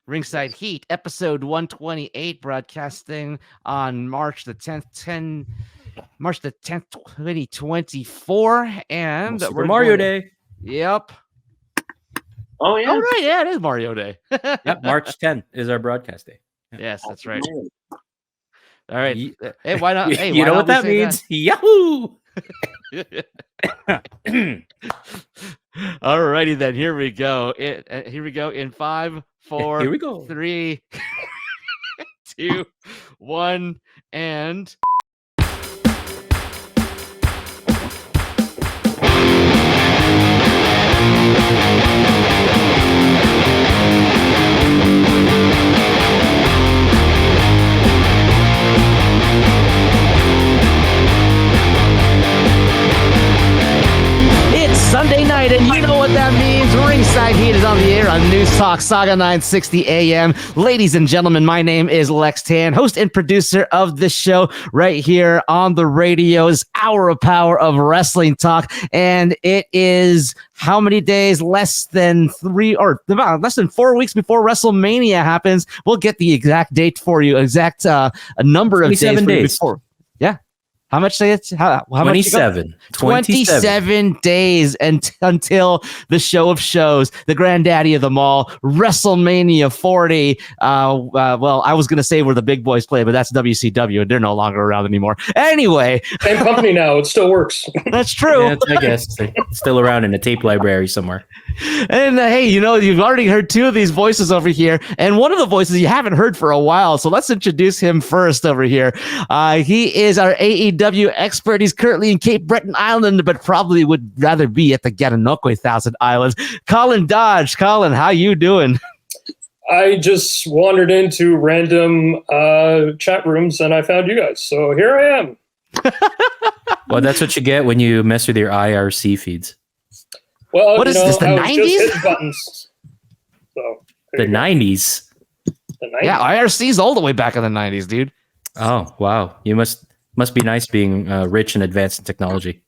Ringside Heat, episode 128, broadcasting on March the 10th, 2024. And Super Mario Day. Yep. Oh, yeah. Oh, right. Yeah, it is Mario Day. Yep, March 10th is our broadcast day. Yes, that's right. All right. Hey, why not? Hey, you know what that means? Yahoo! All righty then. Here we go. Here we go in 5, 4, here we go. 3, 2, 1, and. Sunday night, and you know what that means. Ringside Heat is on the air on News Talk Sauga 960 AM. Ladies and gentlemen, my name is Lex Tan, host and producer of this show right here on the radio's Hour of Power of Wrestling Talk. And it is how many days? Less than 4 weeks before WrestleMania happens. We'll get the exact date for you, exact a number of days. 27 days. Yeah. How much say it's? How 27. 27 days until the show of shows, the granddaddy of them all, WrestleMania 40. Well, I was going to say where the big boys play, but that's WCW, and they're no longer around anymore. Anyway. Same company now. It still works. That's true. Yeah, I guess they're still around in a tape library somewhere. And hey, you've already heard two of these voices over here, and one of the voices you haven't heard for a while, so let's introduce him first over here. He is our AEW expert. He's currently in Cape Breton Island, but probably would rather be at the Gananoque Thousand Islands. Colin Dodge. Colin, how you doing? I just wandered into random chat rooms and I found you guys. So here I am. Well, that's what you get when you mess with your IRC feeds. Well, what is this, the 90s? Buttons. So, the 90s? The 90s? Yeah, IRC's all the way back in the 90s, dude. Oh, wow. You must be nice being rich and advanced in technology.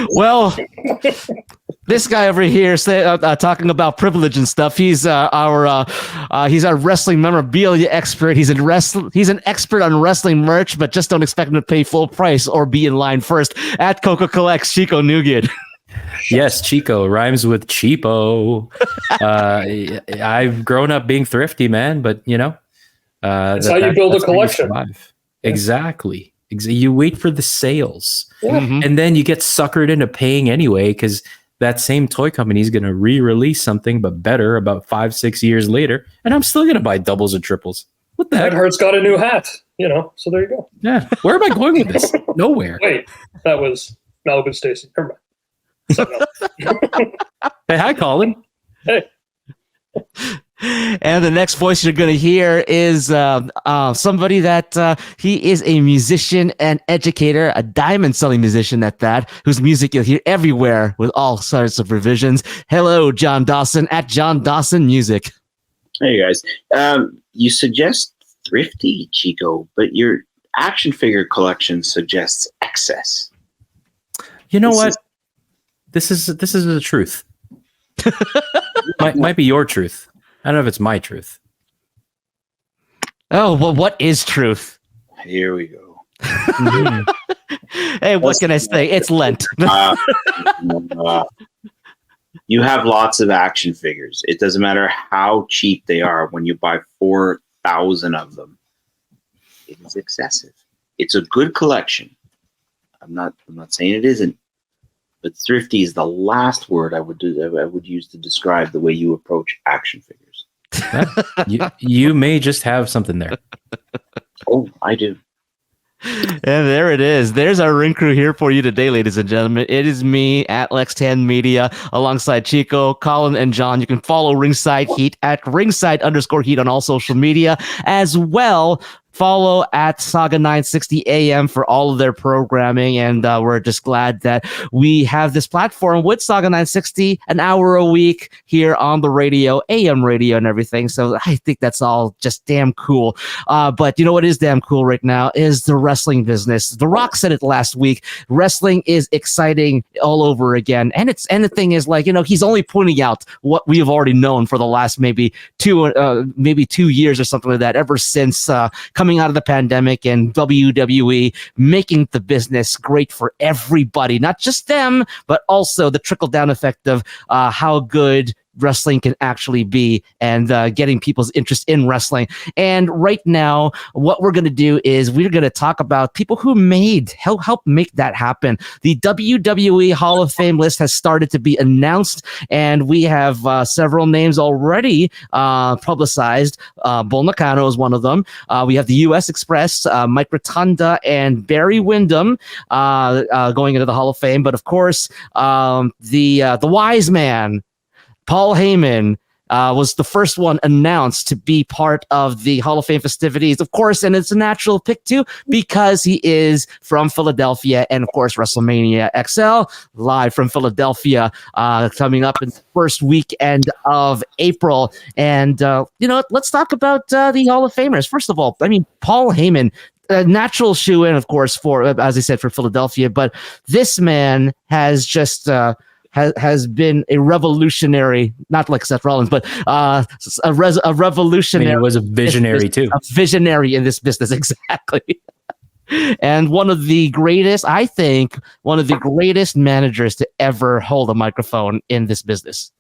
Well, this guy over here talking about privilege and stuff. He's our wrestling memorabilia expert. He's an expert on wrestling merch, but just don't expect him to pay full price or be in line first. At Coca Collects, Chico Nuguid. Yes, Chico rhymes with cheapo. I've grown up being thrifty, man, but that's how you build a collection. Exactly. You wait for the sales, yeah. And then you get suckered into paying anyway, because that same toy company is going to re-release something, but better about 5-6 years later, and I'm still going to buy doubles and triples. What the heck? Ed Hart's got a new hat, so there you go. Yeah. Where am I going with this? Nowhere. Wait, that was Malibu Stacy. Never mind. Hey, hi, Colin. Hey. And the next voice you're going to hear is somebody that he is a musician and educator, a diamond-selling musician at that, whose music you'll hear everywhere with all sorts of revisions. Hello, John Dawson at John Dawson Music. Hey, guys. You suggest thrifty, Chico, but your action figure collection suggests excess. You know what? This is the truth. might be your truth. I don't know if it's my truth. Oh, well, what is truth? Here we go. Hey, what can I say? It's Lent. You have lots of action figures. It doesn't matter how cheap they are when you buy 4,000 of them. It is excessive. It's a good collection. I'm not saying it isn't. But thrifty is the last word I would use to describe the way you approach action figures. You may just have something there. Oh, I do. And there it is. There's our ring crew here for you today, ladies and gentlemen. It is me at Lex Tan Media alongside Chico, Colin, and John. You can follow Ringside Heat at Ringside_Heat on all social media as well. follow at Sauga 960 AM for all of their programming. And we're just glad that we have this platform with Sauga 960, an hour a week here on the radio, AM radio and everything. So I think that's all just damn cool. But you know what is damn cool right now is the wrestling business. The Rock said it last week. Wrestling is exciting all over again. And the thing is, like, he's only pointing out what we have already known for the last maybe 2 years or something like that, ever since coming out of the pandemic and WWE making the business great for everybody, not just them, but also the trickle-down effect of how good wrestling can actually be, and getting people's interest in wrestling. And right now, what we're going to do is we're going to talk about people who help make that happen. The WWE Hall of Fame list has started to be announced, and we have several names already publicized. Bull Nakano is one of them. We have the U.S. Express, Mike Rotunda, and Barry Windham going into the Hall of Fame. But of course, the wise man, Paul Heyman, was the first one announced to be part of the Hall of Fame festivities, of course, and it's a natural pick too, because he is from Philadelphia, and of course, WrestleMania XL, live from Philadelphia, coming up in the first weekend of April. And, let's talk about the Hall of Famers. First of all, I mean, Paul Heyman, a natural shoe-in, of course, for, as I said, for Philadelphia, but this man has just... has been a revolutionary, not like Seth Rollins, but a revolutionary. I mean, he was a visionary too. A visionary in this business, exactly. And one of the greatest managers to ever hold a microphone in this business.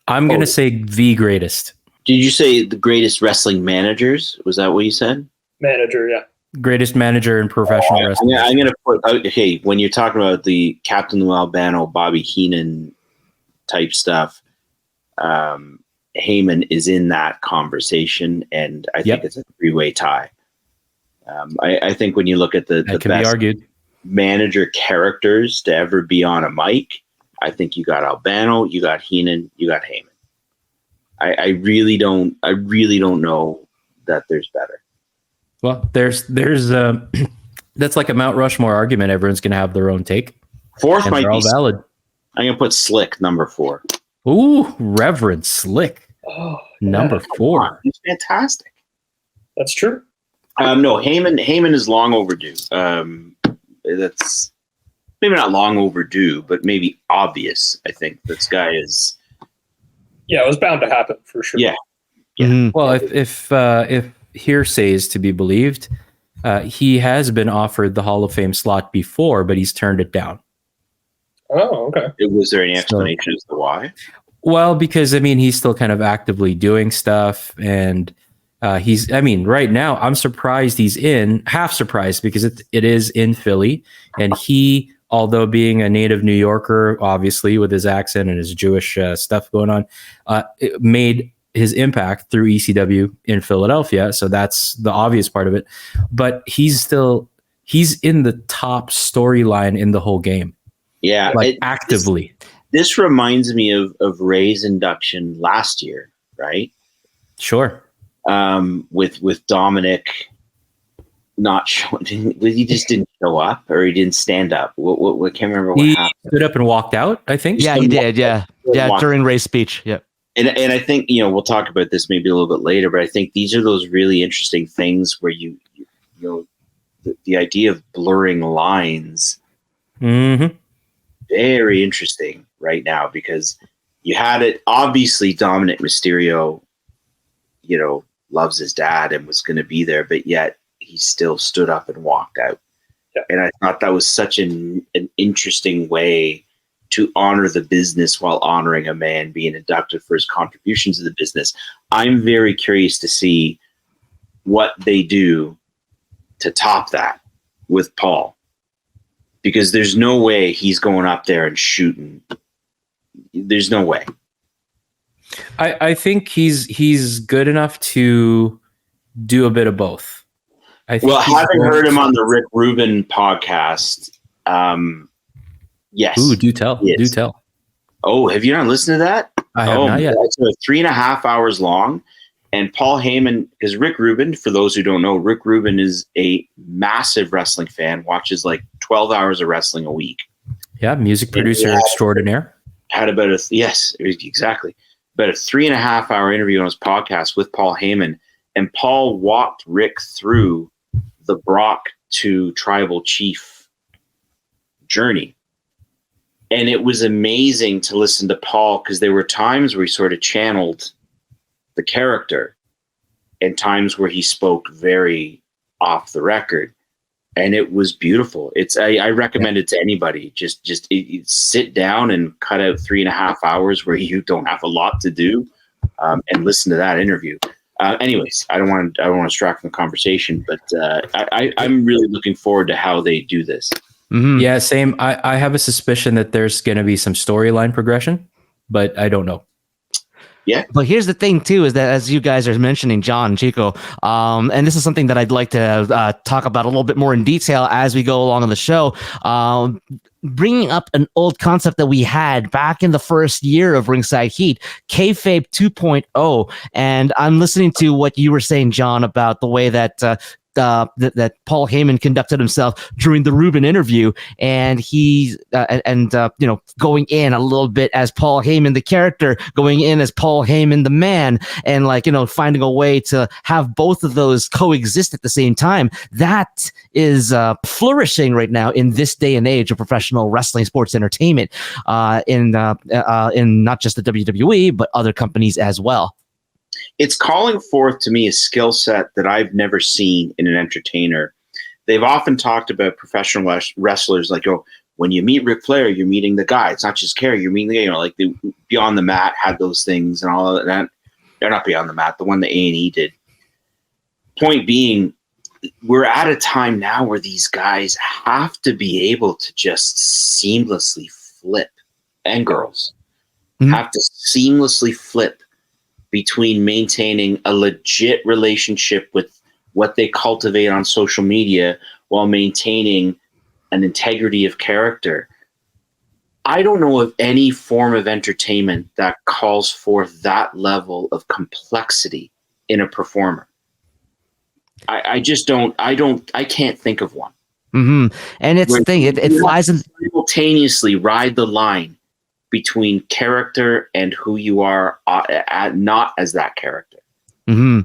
I'm going to say the greatest. Did you say the greatest wrestling managers? Was that what you said? Manager, yeah. Greatest manager in professional wrestling. I'm going to put, okay, when you're talking about the Captain Lou Albano, Bobby Heenan type stuff, Heyman is in that conversation, and I think it's a three-way tie. I think when you look at the best manager characters to ever be on a mic, I think you got Albano, you got Heenan, you got Heyman. I really don't know that there's better. Well, there's that's like a Mount Rushmore argument. Everyone's going to have their own take. Fourth might be valid. I'm going to put Slick number 4. Ooh, Reverend Slick. Number 4. He's fantastic. That's true. No, Heyman is long overdue. That's maybe not long overdue, but maybe obvious. I think this guy is. Yeah, it was bound to happen for sure. Yeah. Mm-hmm. Well, if hearsay is to be believed, he has been offered the Hall of Fame slot before, but he's turned it down. Oh, okay. Was there any explanation as to why? Well, because he's still kind of actively doing stuff, and right now I'm surprised half surprised because it is in Philly, and he, although being a native New Yorker, obviously with his accent and his Jewish stuff going on, it made his impact through ECW in Philadelphia. So that's the obvious part of it. But he's in the top storyline in the whole game. Yeah. Actively. This reminds me of Ray's induction last year, right? Sure. With Dominic not showing, he just didn't show up, or he didn't stand up. What can't remember what happened. He stood up and walked out, I think. Yeah, he did. Yeah. During Ray's speech. Yeah. And I think, we'll talk about this maybe a little bit later, but I think these are those really interesting things where the idea of blurring lines, very interesting right now, because you had it, obviously Dominic Mysterio, loves his dad and was going to be there, but yet he still stood up and walked out. Yeah. And I thought that was such an interesting way to honor the business while honoring a man being inducted for his contributions to the business. I'm very curious to see what they do to top that with Paul, because there's no way he's going up there and shooting. There's no way. I think he's good enough to do a bit of both. Having heard him on the Rick Rubin podcast, yes. Ooh, do tell. Do tell. Oh, have you not listened to that? I have not yet. It's 3.5 hours long, And Paul Heyman, because Rick Rubin, for those who don't know, Rick Rubin is a massive wrestling fan, watches like 12 hours of wrestling a week. Yeah, music producer extraordinaire. Had about exactly. About a 3.5 hour interview on his podcast with Paul Heyman. And Paul walked Rick through the Brock to tribal chief journey. And it was amazing to listen to Paul, because there were times where he sort of channeled the character and times where he spoke very off the record. And it was beautiful. I recommend it to anybody. Just sit down and cut out 3.5 hours where you don't have a lot to do, and listen to that interview. Anyways, I don't want to distract from the conversation, but I'm really looking forward to how they do this. Mm-hmm. Yeah, same. I have a suspicion that there's going to be some storyline progression, but I don't know. Yeah. But here's the thing, too, is that as you guys are mentioning, John and Chico, and this is something that I'd like to talk about a little bit more in detail as we go along on the show, bringing up an old concept that we had back in the first year of Ringside Heat, Kayfabe 2.0. And I'm listening to what you were saying, John, about the way that that Paul Heyman conducted himself during the Rubin interview, and he's going in a little bit as Paul Heyman the character, going in as Paul Heyman the man, and finding a way to have both of those coexist at the same time. That is flourishing right now in this day and age of professional wrestling sports entertainment, in not just the WWE but other companies as well. It's calling forth to me a skill set that I've never seen in an entertainer. They've often talked about professional wrestlers like, when you meet Ric Flair, you're meeting the guy. It's not just Kerry, you're meeting the, like the Beyond the Mat had those things and all of that. They're not Beyond the Mat, the one that A&E did. Point being, we're at a time now where these guys have to be able to just seamlessly flip, and girls have to seamlessly flip between maintaining a legit relationship with what they cultivate on social media while maintaining an integrity of character. I don't know of any form of entertainment that calls forth that level of complexity in a performer. I just don't. I can't think of one. Mm-hmm. And it's the thing. It flies in simultaneously ride the line between character and who you are, not as that character. Mm-hmm.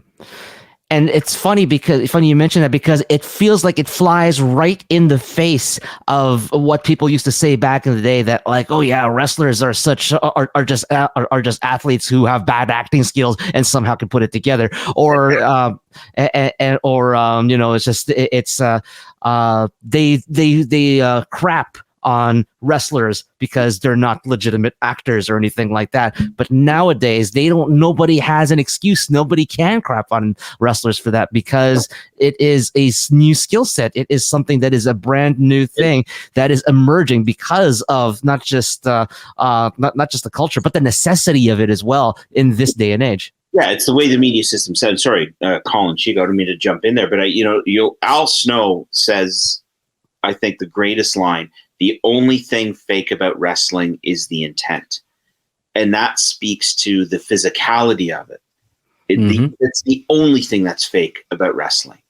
And it's funny you mention that, because it feels like it flies right in the face of what people used to say back in the day, that wrestlers are just athletes who have bad acting skills and somehow can put it together, or they crap on wrestlers because they're not legitimate actors or anything like that. But nowadays nobody has an excuse. Nobody can crap on wrestlers for that, because it is a new skill set. It is something that is a brand new thing that is emerging because of not just the culture, but the necessity of it as well in this day and age. Yeah, it's the way the media system said. Sorry, Colin, Chico, I don't mean to jump in there, but Al Snow says, I think, the greatest line: the only thing fake about wrestling is the intent. And that speaks to the physicality of it. It's the only thing that's fake about wrestling.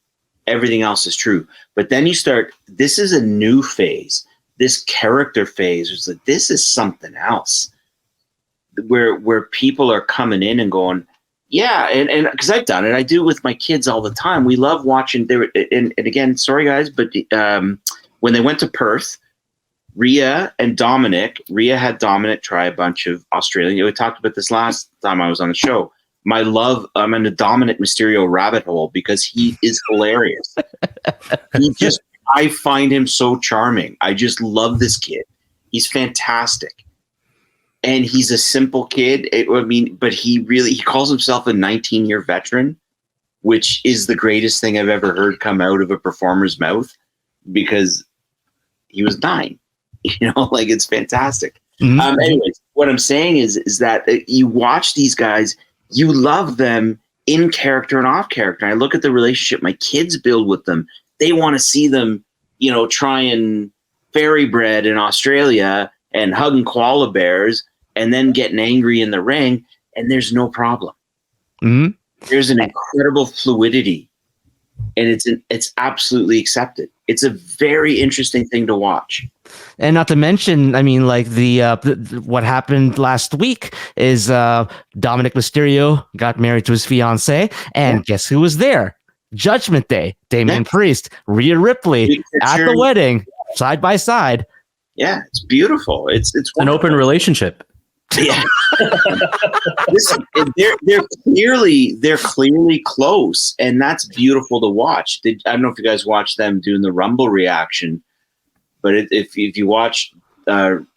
Everything else is true. But then this is a new phase, this character phase. It's like, this is something else, where people are coming in and going, yeah, and because I've done it. I do it with my kids all the time. We love watching. And again, sorry guys, but when they went to Perth, Rhea had Dominic try a bunch of Australian. We talked about this last time I was on the show. I'm in a Dominic Mysterio rabbit hole because he is hilarious. I find him so charming. I just love this kid. He's fantastic. And he's a simple kid. But he calls himself a 19-year veteran, which is the greatest thing I've ever heard come out of a performer's mouth, because he was 9. It's fantastic. Mm-hmm. Anyways, what I'm saying is that you watch these guys, you love them in character and off character. I look at the relationship my kids build with them. They want to see them, trying fairy bread in Australia and hugging koala bears and then getting angry in the ring, and there's no problem. Mm-hmm. There's an incredible fluidity, and it's absolutely accepted. It's a very interesting thing to watch. And not to mention, I mean, like what happened last week is Dominic Mysterio got married to his fiance, and guess who was there? Judgment Day, Damian Priest, Rhea Ripley at the wedding, side by side. Yeah, it's beautiful. It's an open relationship. Yeah. Listen, they're clearly close, and that's beautiful to watch. I don't know if you guys watched them doing the Rumble reaction, but if you watch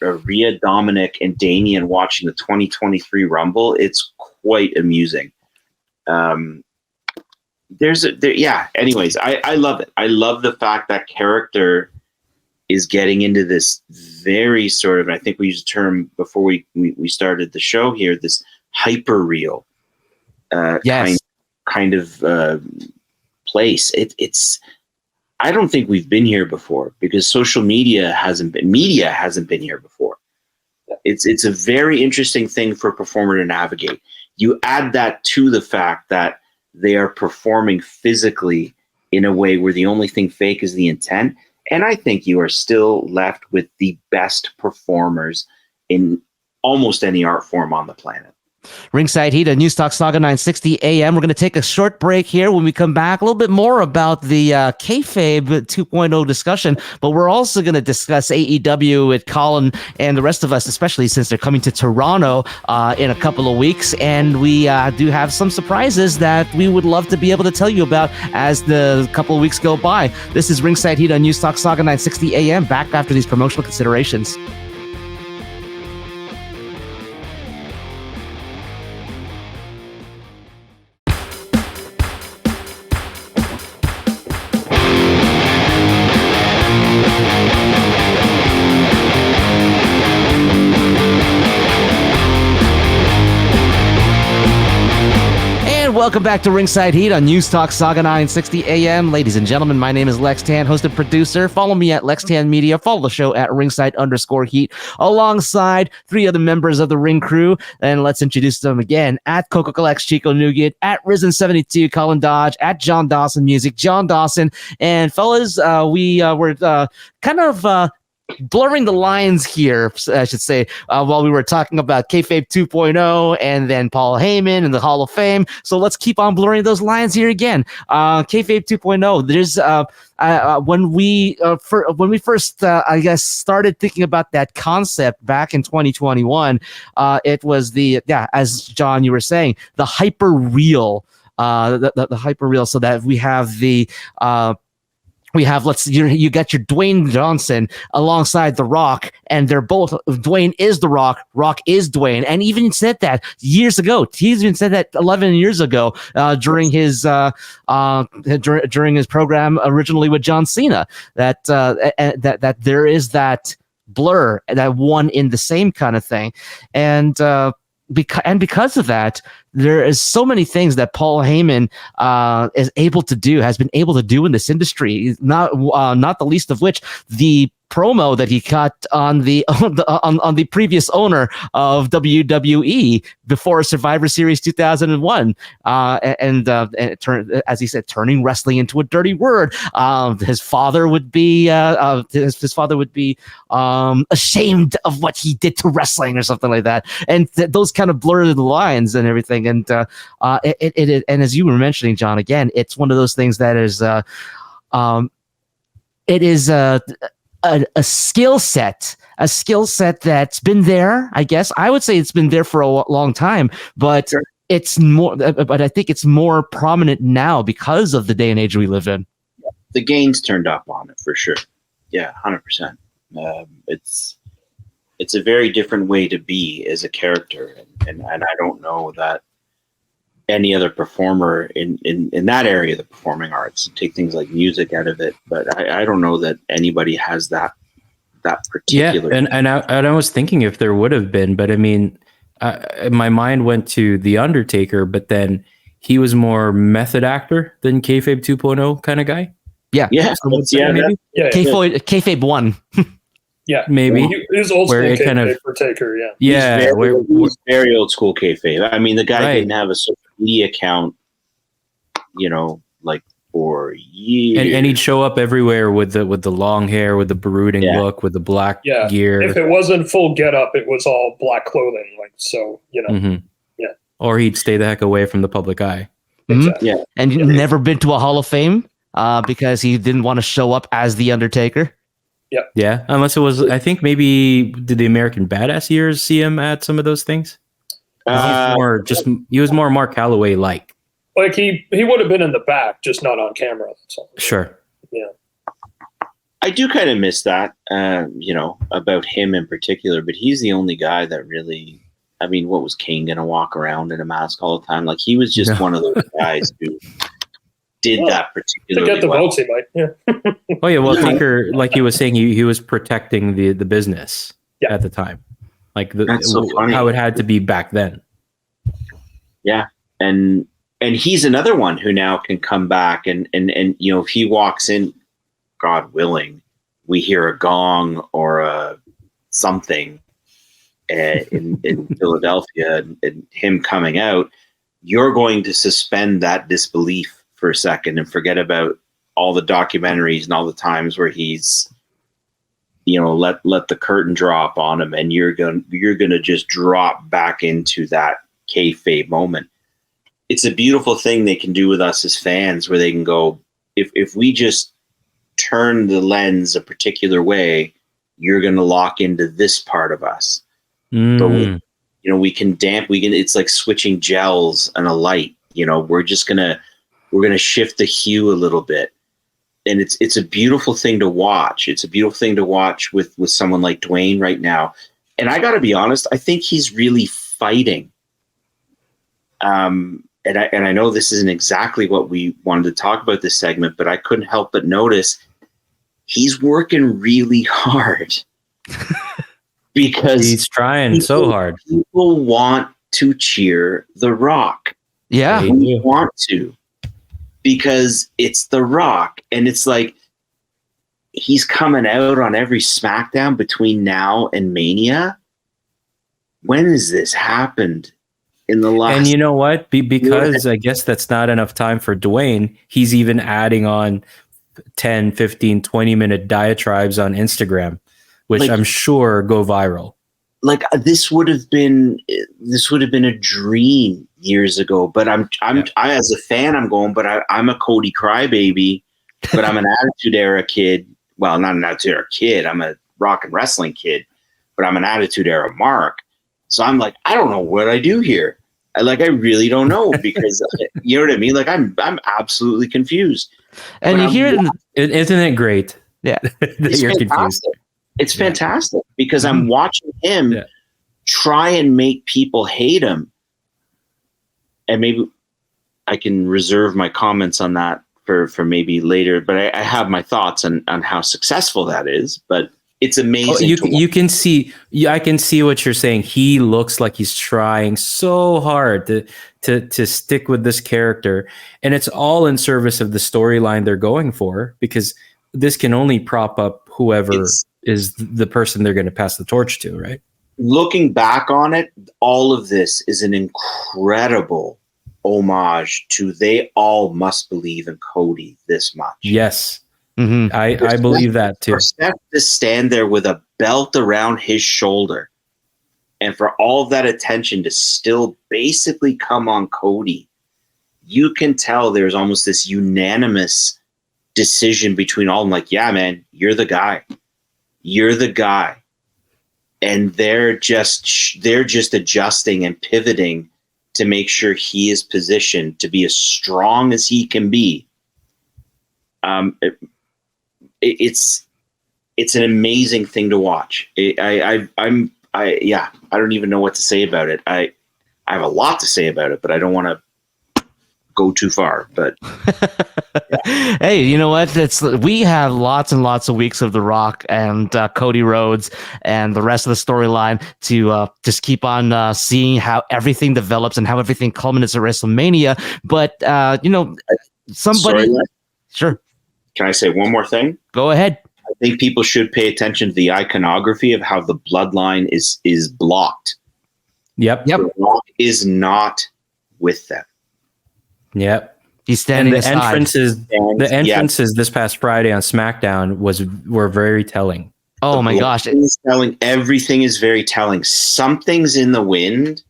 Rhea, Dominic, and Damian watching the 2023 Rumble, it's quite amusing. Anyways, I love it. I love the fact that character is getting into this very sort of, I think we used a term before we started the show here, this hyper real kind of place. It's I don't think we've been here before, because social media hasn't been here before. It's a very interesting thing for a performer to navigate. You add that to the fact that they are performing physically in a way where the only thing fake is the intent. And I think you are still left with the best performers in almost any art form on the planet. Ringside Heat, a News Talk Sauga 960 AM. We're going to take a short break here. When we come back, a little bit more about the Kayfabe 2.0 discussion, but we're also going to discuss AEW with Colin and the rest of us, especially since they're coming to Toronto in a couple of weeks. And we do have some surprises that we would love to be able to tell you about as the couple of weeks go by. This is Ringside Heat on News Talk Sauga 960 AM. Back after these promotional considerations. Welcome back to Ringside Heat on News Talk Sauga 960 AM. Ladies and gentlemen, my name is Lex Tan, host and producer. Follow me at Lex Tan Media. Follow the show at Ringside_Heat alongside three other members of the Ring crew. And let's introduce them again. At Coca-Cola Chico Nuguid, at Risen72, Colin Dodge, at John Dawson Music, John Dawson. And fellas, we were kind of blurring the lines here, I should say, while we were talking about Kayfabe 2.0 and then Paul Heyman and the Hall of Fame. So let's keep on blurring those lines here again. Kayfabe 2.0. There's when we first I guess started thinking about that concept back in 2021, it was as John you were saying, the hyper real, the hyper real, so that we have you got your Dwayne Johnson alongside The Rock, and they're both, Dwayne is The Rock, Rock is Dwayne, and even said that years ago. He's even said that 11 years ago during his during his program originally with John Cena, that there is that blur, that one in the same kind of thing, and because of that, there is so many things that Paul Heyman has been able to do in this industry. Not the least of which the promo that he cut on the previous owner of WWE before Survivor Series 2001, and it turned, as he said, turning wrestling into a dirty word. His father would be ashamed of what he did to wrestling or something like that, and those kind of blurred the lines and everything. And and as you were mentioning, John, again, it's one of those things that is it is a skill set that's been there. I guess I would say it's been there for a long time, but sure. It's more. But I think it's more prominent now because of the day and age we live in. The gains turned up on it for sure. Yeah, 100%. It's a very different way to be as a character, and I don't know that any other performer in that area of the performing arts, take things like music out of it, but I don't know that anybody has that particular. Yeah, and I was thinking if there would have been, but I mean, my mind went to The Undertaker, but then he was more method actor than Kayfabe 2.0 kind of guy. Yeah, maybe. Kayfabe 1. Yeah, maybe he was old school kayfabe kind of for Taker. He's very old school kayfabe. I mean, the guy didn't have a social media account like for years. And he'd show up everywhere with the long hair, with the brooding look, with the black gear. If it wasn't full getup, it was all black clothing. Like, so, Or he'd stay the heck away from the public eye. Exactly. Yeah. And you've never been to a Hall of Fame because he didn't want to show up as the Undertaker. Yeah, unless it was, I think maybe did the American Badass years see him at some of those things? He was more Mark Calloway like. Like he would have been in the back, just not on camera. That's all. Sure. Yeah. I do kind of miss that, about him in particular, but he's the only guy that really, I mean, what was Kane going to walk around in a mask all the time? Like he was just one of those guys who did that particularly to get the well. votes, he might. Yeah. Oh yeah, well, Tinker, like he was saying, he was protecting the business at the time, like how it had to be back then. Yeah, and he's another one who now can come back and if he walks in, God willing, we hear a gong or a something in Philadelphia, and him coming out, you're going to suspend that disbelief for a second and forget about all the documentaries and all the times where he's let the curtain drop on him, and you're gonna just drop back into that kayfabe moment. It's a beautiful thing they can do with us as fans, where they can go, if we just turn the lens a particular way, you're going to lock into this part of us. But we can it's like switching gels and a light. We're going to shift the hue a little bit. And it's a beautiful thing to watch. It's a beautiful thing to watch with someone like Dwayne right now. And I got to be honest, I think he's really fighting. And I know this isn't exactly what we wanted to talk about this segment, but I couldn't help but notice he's working really hard because he's trying so hard. People want to cheer The Rock. Yeah, we want to, because it's The Rock, and it's like he's coming out on every SmackDown between now and Mania. When has this happened? In the last, and you know what? Because I guess that's not enough time for Dwayne. He's even adding on 10, 15, 20-minute diatribes on Instagram, which I'm sure go viral. Like this would have been a dream years ago. But I as a fan, I'm going. But I'm a Cody crybaby. But I'm an Attitude Era kid. Well, not an Attitude Era kid. I'm a rock and wrestling kid. But I'm an Attitude Era Mark. So I'm like, I don't know what I do here. I really don't know, because you know what I mean? Like I'm absolutely confused. And you hear it, isn't it great? Yeah. It's You're fantastic. confused. It's fantastic because I'm watching him try and make people hate him. And maybe I can reserve my comments on that for maybe later, but I have my thoughts on how successful that is, but it's amazing. You can see, I can see what you're saying. He looks like he's trying so hard to stick with this character, and it's all in service of the storyline they're going for, because this can only prop up whoever is the person they're going to pass the torch to, right? Looking back on it, all of this is an incredible homage to They All Must Believe in Cody this much. Yes. Mm-hmm. I believe that too. For Seth to stand there with a belt around his shoulder, and for all of that attention to still basically come on Cody, you can tell there's almost this unanimous decision between all of them. Like, yeah, man, you're the guy. You're the guy. And they're just adjusting and pivoting to make sure he is positioned to be as strong as he can be. It's an amazing thing to watch. I don't even know what to say about it. I have a lot to say about it, but I don't want to go too far. But hey, you know what? We have lots and lots of weeks of The Rock and Cody Rhodes and the rest of the storyline to just keep on seeing how everything develops and how everything culminates at WrestleMania. But somebody, sorry, sure. Can I say one more thing? Go ahead. I think people should pay attention to the iconography of how the bloodline is blocked. Yep. The Rock is not with them. Yep. He's standing And aside. the entrances this past Friday on SmackDown were very telling. Oh my gosh. Everything is very telling. Something's in the wind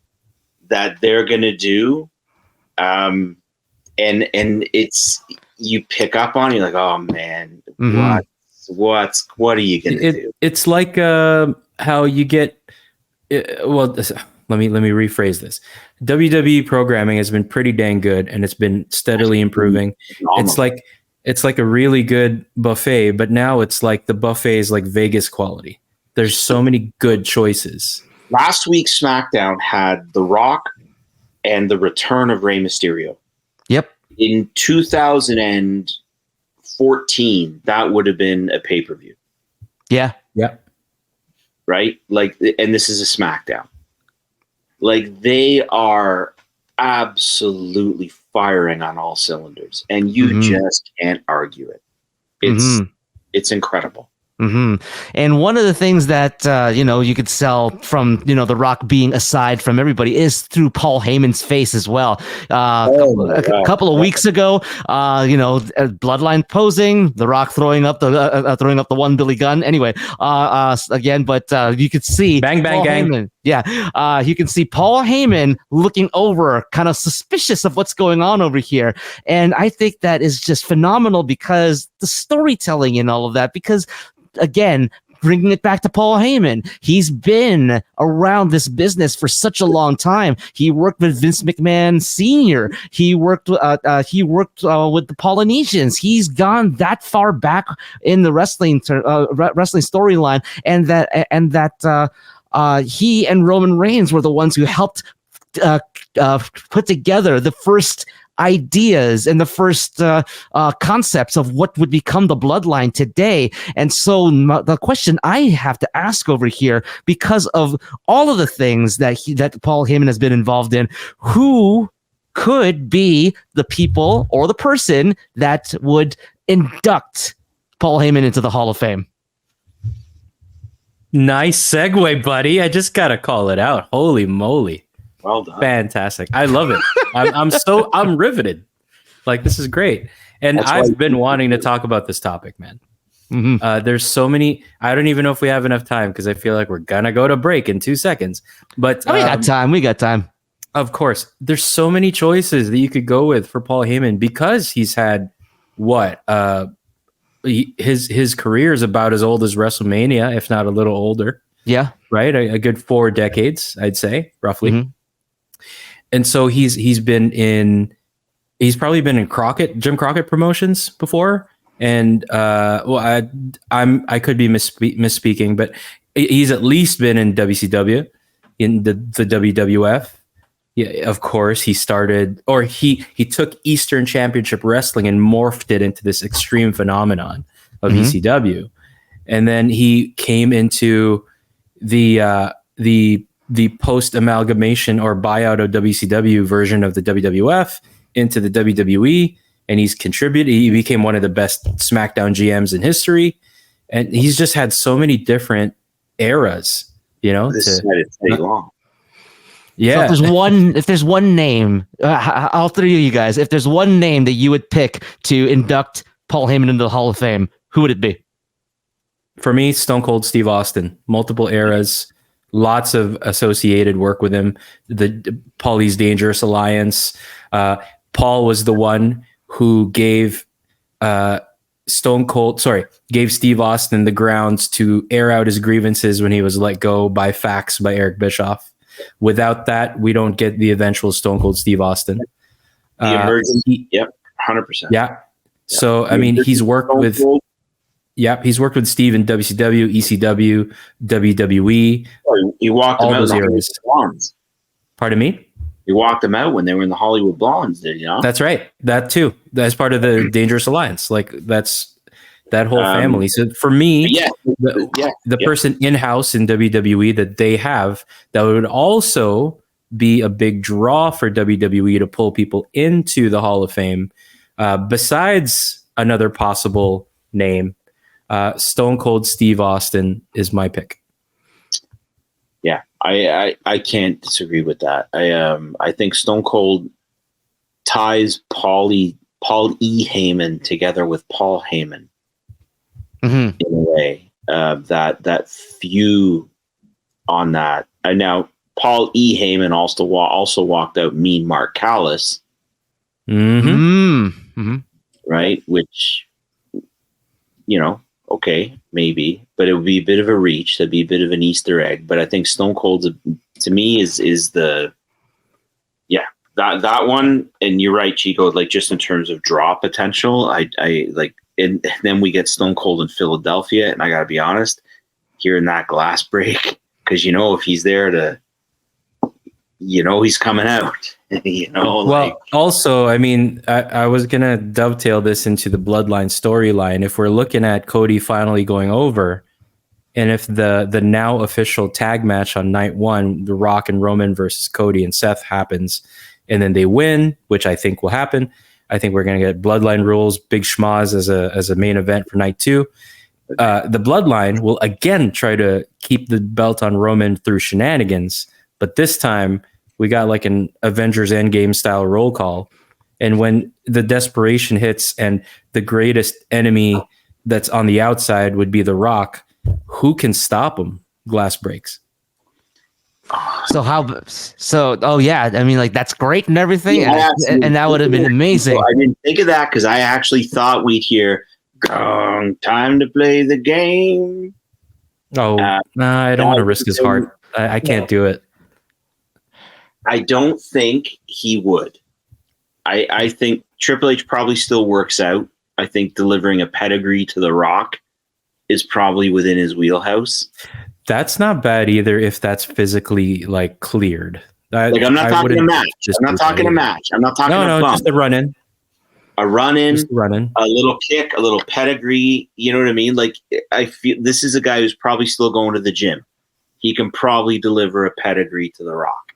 that they're going to do. And it's, you pick up on, you're like, oh man, what are you going to do? It's like how you get, let me rephrase this. WWE programming has been pretty dang good, and it's been steadily improving. It's like a really good buffet, but now it's like the buffet is like Vegas quality. There's so many good choices. Last week's SmackDown had The Rock and the return of Rey Mysterio. Yep. In 2014, that would have been a pay-per-view. Yeah. Yeah. Right? Like, and this is a SmackDown. Like, they are absolutely firing on all cylinders, and you just can't argue it. It's incredible. And one of the things that you could sell from The Rock being aside from everybody is through Paul Heyman's face as well. A couple of weeks ago, Bloodline posing, The Rock throwing up the one Billy gun. Anyway, again, but you could see bang Paul gang. Heyman. Yeah, you can see Paul Heyman looking over, kind of suspicious of what's going on over here, and I think that is just phenomenal because the storytelling and all of that. Because again, bringing it back to Paul Heyman, he's been around this business for such a long time. He worked with Vince McMahon Sr. He worked with the Polynesians. He's gone that far back in the wrestling storyline, and that he and Roman Reigns were the ones who helped put together the first ideas and the first concepts of what would become the Bloodline today. And so the question I have to ask over here, because of all of the things that Paul Heyman has been involved in, who could be the people or the person that would induct Paul Heyman into the Hall of Fame? Nice segue, buddy. I just gotta call it out. Holy moly. Well done. Fantastic. I love it. I'm riveted. Like, this is great. And I've been wanting to talk about this topic, man. There's so many. I don't even know if we have enough time, because I feel like we're gonna go to break in 2 seconds. But we got time. Of course, there's so many choices that you could go with for Paul Heyman, because he's had his career is about as old as WrestleMania, if not a little older. Yeah, right. A good 4 decades, I'd say, roughly. And so he's probably been in Jim Crockett promotions before. And I could be misspeaking, but he's at least been in WCW, in the WWF. Yeah, of course, he took Eastern Championship Wrestling and morphed it into this extreme phenomenon of ECW. And then he came into the post amalgamation or buyout of WCW version of the WWF into the WWE, and he's contributed. He became one of the best SmackDown GMs in history, and he's just had so many different eras. This might take long. Yeah. So if there's one name, all three of you guys, if there's one name that you would pick to induct Paul Heyman into the Hall of Fame, who would it be? For me, Stone Cold Steve Austin. Multiple eras. Lots of associated work with him. The Paulie's Dangerous Alliance. Paul was the one who gave Steve Austin the grounds to air out his grievances when he was let go by fax by Eric Bischoff. Without that, we don't get the eventual Stone Cold Steve Austin. The emergency, 100%. Yeah. So, I mean, he's worked with Steve in WCW, ECW, WWE. He walked them out in the Hollywood Blondes. Pardon me? He walked them out when they were in the Hollywood Blondes, did you know? That's right. That too. That's part of the Dangerous Alliance. Like, that's that whole family. So for me, the person in-house in WWE that they have that would also be a big draw for WWE to pull people into the Hall of Fame, besides another possible name, Stone Cold Steve Austin is my pick. Yeah, I can't disagree with that. I think Stone Cold ties Paulie Paul E. Heyman together with Paul Heyman Mhm. in a way. That few on that. And now Paul E. Heyman also walked out Mean Mark Callis, Mm-hmm. right? Which, okay, maybe, but it would be a bit of a reach. That'd be a bit of an Easter egg. But I think Stone Cold, to me, is the that one. And you're right, Chico. Like, just in terms of draw potential, I like. And then we get Stone Cold in Philadelphia, and I gotta be honest, hearing that glass break, because if he's there to, he's coming out. Well, also, I mean, I was gonna dovetail this into the Bloodline storyline. If we're looking at Cody finally going over, and if the now official tag match on night one, The Rock and Roman versus Cody and Seth happens, and then they win, which I think will happen. I think we're going to get Bloodline Rules, Big Schmaz as a main event for night two. The Bloodline will again try to keep the belt on Roman through shenanigans, but this time we got like an Avengers Endgame style roll call. And when the desperation hits and the greatest enemy that's on the outside would be The Rock, who can stop him? Glass breaks. Oh yeah, I mean, like, that's great and everything, Yeah, and that would have been amazing. I didn't think of that because I actually thought we'd hear "Gong, time to play the game." Oh, nah, I don't want to risk his heart. I can't do it. I don't think he would. I think Triple H probably still works out. I think delivering a pedigree to The Rock is probably within his wheelhouse. That's not bad either if that's physically like cleared. I'm not talking a match. I'm not talking a match. I'm not talking a bump. Just a run-in. A run-in, a little kick, a little pedigree. You know what I mean? Like, I feel this is a guy who's probably still going to the gym. He can probably deliver a pedigree to The Rock.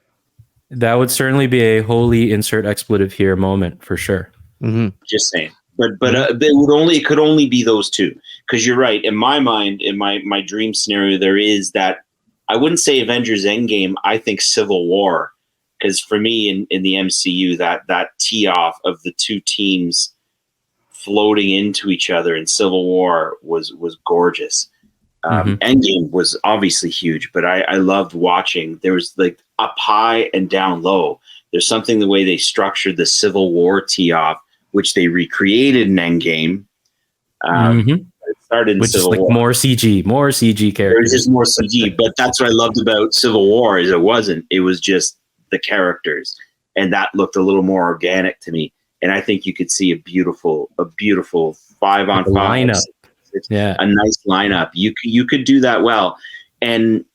That would certainly be a holy insert expletive here moment for sure. Mm-hmm. Just saying. But it could only be those two, because you're right. In my mind, in my dream scenario, there is that. I wouldn't say Avengers Endgame. I think Civil War, because for me in the MCU, that tee off of the two teams floating into each other in Civil War was gorgeous. Endgame was obviously huge, but I loved watching. There was like up high and down low. There's something the way they structured the Civil War tee off, which they recreated in Endgame. It started in Which Civil is like War. more CG characters. There's just more CG, but that's what I loved about Civil War is it was just the characters, and that looked a little more organic to me. And I think you could see a beautiful 5-on-5 lineup. A nice lineup. You could do that well, and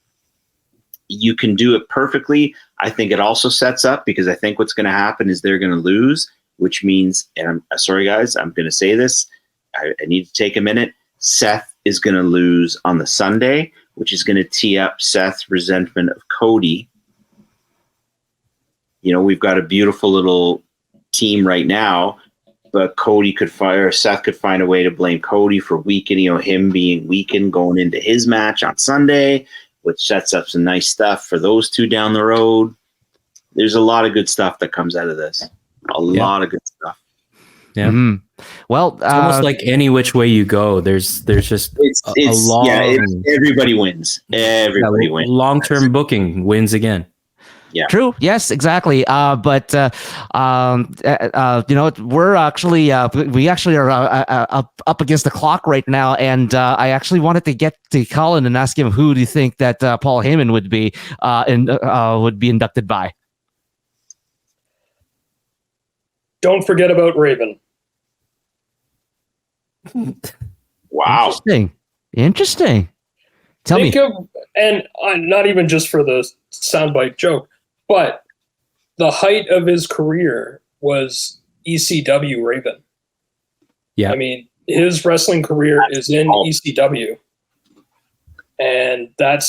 you can do it perfectly. I think it also sets up, because I think what's going to happen is they're going to lose, which means, and I'm sorry guys, I'm going to say this. I need to take a minute. Seth is going to lose on the Sunday, which is going to tee up Seth's resentment of Cody. We've got a beautiful little team right now, but Seth could find a way to blame Cody for weakening, him being weakened going into his match on Sunday, which sets up some nice stuff for those two down the road. There's a lot of good stuff that comes out of this. A lot of good stuff. Yeah. Mm-hmm. Well, it's almost like any which way you go. There's just a long. Everybody wins. Everybody wins. Long-term booking wins again. Yeah. True. Yes, exactly. But we're actually we actually are up against the clock right now, and I actually wanted to get to Colin and ask him who do you think that Paul Heyman would be inducted by. Don't forget about Raven. Wow. Interesting. Tell me. And not even just for the soundbite joke, but the height of his career was ECW Raven. Yeah. I mean, his wrestling career is in ECW. And that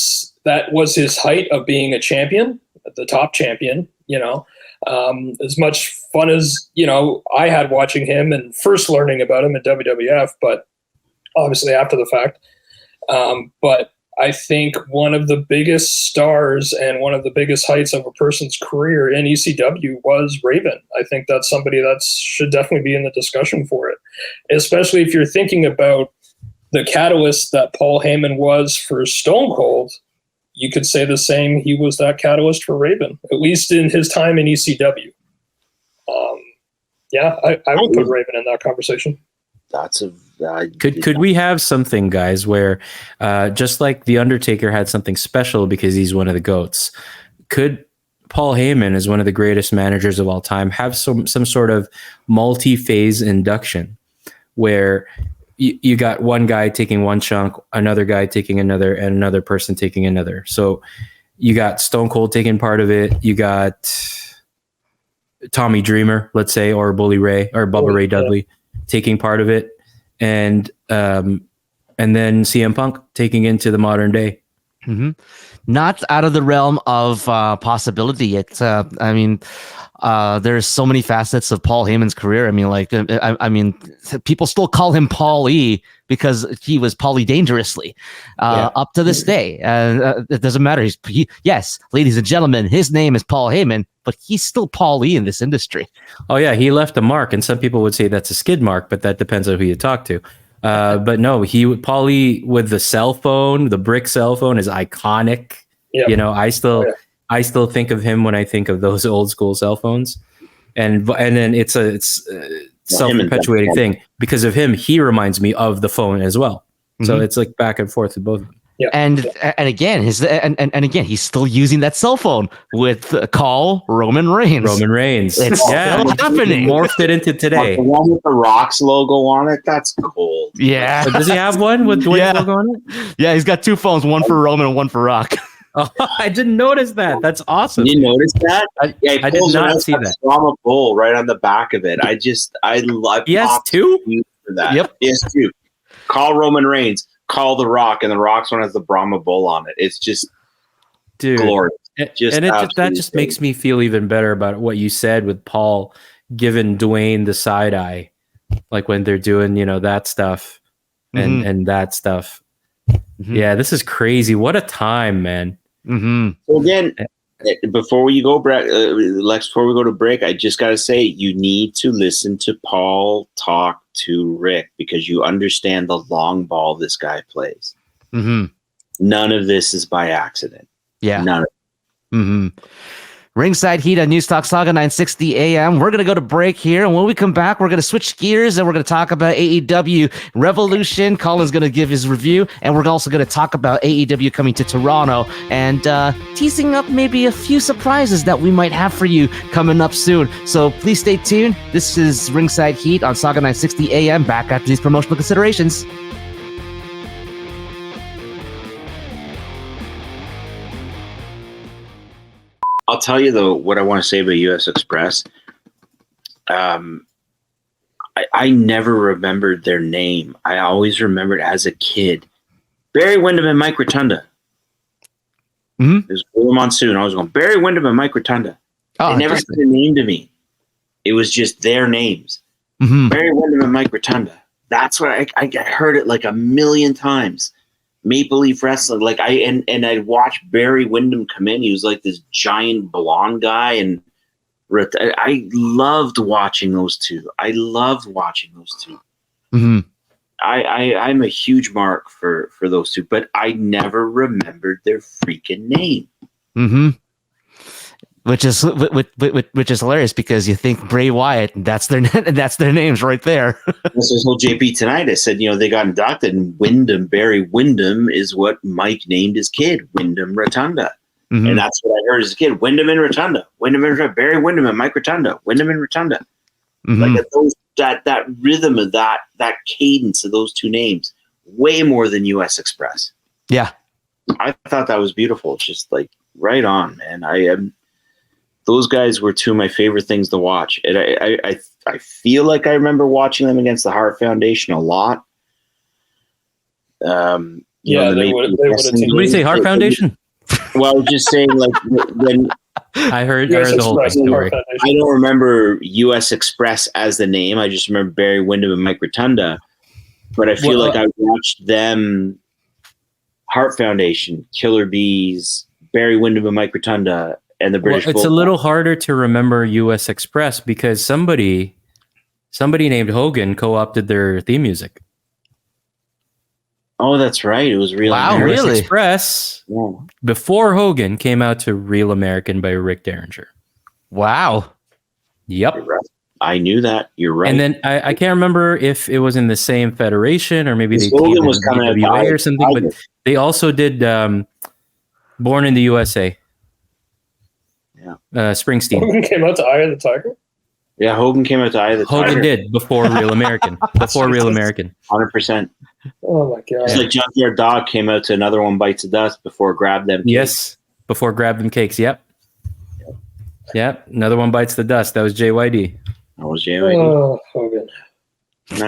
was his height of being a champion, the top champion, as much fun as, I had watching him and first learning about him at WWF, but obviously after the fact. But I think one of the biggest stars and one of the biggest heights of a person's career in ECW was Raven. I think that's somebody that should definitely be in the discussion for it, especially if you're thinking about the catalyst that Paul Heyman was for Stone Cold. You could say the same. He was that catalyst for Raven, at least in his time in ECW. I would put Raven in that conversation. That's a could we have something, guys, where just like the Undertaker had something special because he's one of the GOATs, could Paul Heyman, as one of the greatest managers of all time, have some sort of multi-phase induction where you got one guy taking one chunk, another guy taking another, and another person taking another? So you got Stone Cold taking part of it, you got Tommy Dreamer, let's say, or Bully Ray or Bubba Ray Dudley taking part of it, and then CM Punk taking into the modern day. Mm-hmm. Not out of the realm of possibility. It's there's so many facets of Paul Heyman's career. People still call him Paul E because he was Paulie Dangerously up to this day. It doesn't matter. Yes, ladies and gentlemen, his name is Paul Heyman, but he's still Paul E in this industry. Oh yeah, he left a mark, and some people would say that's a skid mark, but that depends on who you talk to. But no, Paul E with the cell phone, the brick cell phone, is iconic. Yep. You know, I still think of him when I think of those old school cell phones, and then it's self-perpetuating thing. Because of him, he reminds me of the phone as well. Mm-hmm. So it's like back and forth with both of them. Yeah. And again, he's still using that cell phone with call Roman Reigns. It's still happening. Morphed it into today. The one with the Rock's logo on it, that's cold. Yeah. Does he have one with Dwayne's logo on it? Yeah, he's got two phones, one for Roman and one for Rock. Oh, I didn't notice that. That's awesome. You notice that? I did not see that. Brahma bull right on the back of it. I love. Yes, two for that. Yep. Yes, two. Call Roman Reigns. Call the Rock, and the Rock's one has the Brahma bull on it. It's just glorious. That just makes me feel even better about what you said with Paul giving Dwayne the side eye, like when they're doing that stuff and that stuff. Mm-hmm. Yeah, this is crazy. What a time, man. Mm-hmm. So again, before we go, Lex, before we go to break, I just got to say you need to listen to Paul talk to Rick because you understand the long ball this guy plays. Mm-hmm. None of this is by accident. Yeah. None of it. Mm-hmm. Ringside Heat on News Talk Sauga 960 AM. We're going to go to break here. And when we come back, we're going to switch gears and we're going to talk about AEW Revolution. Colin's going to give his review. And we're also going to talk about AEW coming to Toronto and teasing up maybe a few surprises that we might have for you coming up soon. So please stay tuned. This is Ringside Heat on Sauga 960 AM. Back after these promotional considerations. I'll tell you though what I want to say about US Express. I never remembered their name. I always remembered as a kid Barry Windham and Mike Rotunda. Mm-hmm. It was William Monsoon. I was going Barry Windham and Mike Rotunda. They never said a name to me. It was just their names. Mm-hmm. Barry Windham and Mike Rotunda. That's what I heard it like a million times. Maple Leaf Wrestling, like I'd watch Barry Windham come in. He was like this giant blonde guy, and I loved watching those two. Mm-hmm. I'm a huge mark for those two, but I never remembered their freaking name. Mm-hmm. Which is hilarious because you think Bray Wyatt, that's their names right there. This was whole JP tonight. I said, they got inducted, and Barry Windham is what Mike named his kid, Windham Rotunda. Mm-hmm. And that's what I heard as a kid, Windham and Rotunda, Barry Windham and Mike Rotunda, Windham and Rotunda. Mm-hmm. Like that rhythm of that cadence of those two names, way more than US Express. Yeah. I thought that was beautiful. It's just like right on, man. Those guys were two of my favorite things to watch. And I feel like I remember watching them against the Hart Foundation a lot. They would have What do you say, Hart Foundation? Well, I was just saying, like, when I heard the whole story. I don't remember US Express as the name. I just remember Barry Windham and Mike Rotunda. But I feel like I watched them. Heart Foundation, Killer Bees, Barry Windham and Mike Rotunda, and the British. It's a little harder to remember US Express because somebody named Hogan co-opted their theme music. Oh, that's right. It was Real Wow, American. US really? Express, Yeah. before Hogan, came out to Real American by Rick Derringer. Wow. Yep. You're right. I knew that. You're right. And then I can't remember if it was in the same federation or maybe they Hogan teamed was with coming out AEW by or something, but they also did Born in the USA. Yeah. Springsteen. Hogan came out to Eye of the Tiger. Yeah, Hogan came out to Eye of the Hogan Tiger. did before Real American. Before Real American. 100%. Oh my god! It's like Junkyard Dog came out to Another One Bites the Dust before Grab Them Cakes. Yes. Before Grab Them Cakes. Yep. Yep. Another One Bites the Dust. That was JYD. That was JYD. Oh, Hogan.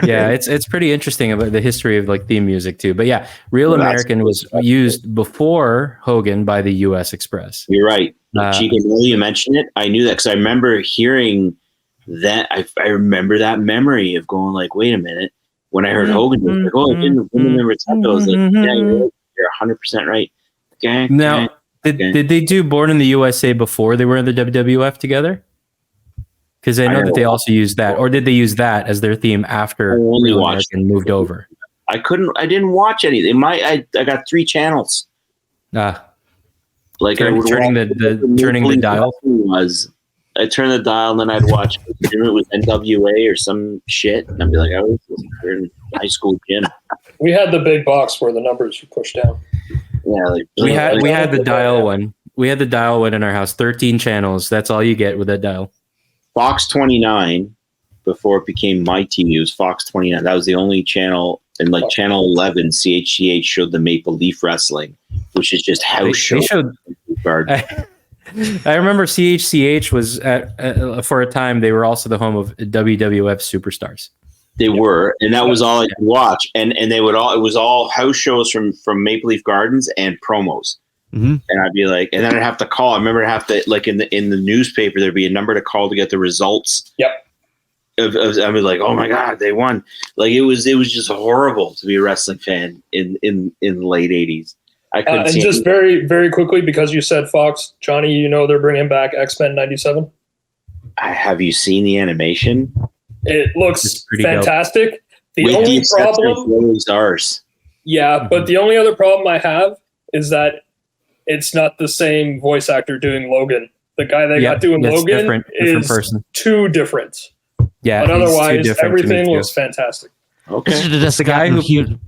Yeah, it's pretty interesting about the history of like theme music too. But yeah, Real American was used before Hogan by the US Express. You're right. Chico, now you mentioned it. I knew that because I remember hearing that. I remember that memory of going like, wait a minute. When I heard Hogan, I was like, oh, I didn't remember it's happened. I was like, yeah, you're 100% right. Okay. Now, did they do Born in the USA before they were in the WWF together? Because I know that they also used that, or did they use that as their theme after Real American moved over? I didn't watch anything. I got 3 channels. Like turning the dial. I turned the dial and then I'd watch it was NWA or some shit, and I'd be like, I was in high school gym. We had the big box where the numbers were pushed down. Yeah, like we had the dial one. We had the dial one in our house. 13 channels. That's all you get with that dial. Fox 29 before it became My TV. It was Fox 29. That was the only channel. And like channel 11, CHCH showed the Maple Leaf Wrestling, which is just house show. I remember CHCH was for a time. They were also the home of WWF Superstars. They were, and that was all I could watch. And they would all. It was all house shows from Maple Leaf Gardens and promos. Mm-hmm. And I'd be like, and then I'd have to call. I remember I'd have to like in the newspaper there'd be a number to call to get the results. Yep. I was like, oh my god, they won! Like it was just horrible to be a wrestling fan in the late '80s. I couldn't see just very, very quickly, because you said Fox, Johnny, you know they're bringing back X-Men '97. Have you seen the animation? It looks fantastic. Dope. The only problem, ours. Yeah, but the only other problem I have is that it's not the same voice actor doing Logan. The guy they got doing Logan different is person. Too different. Yeah, but otherwise, everything looks fantastic. Okay, this is just the guy who.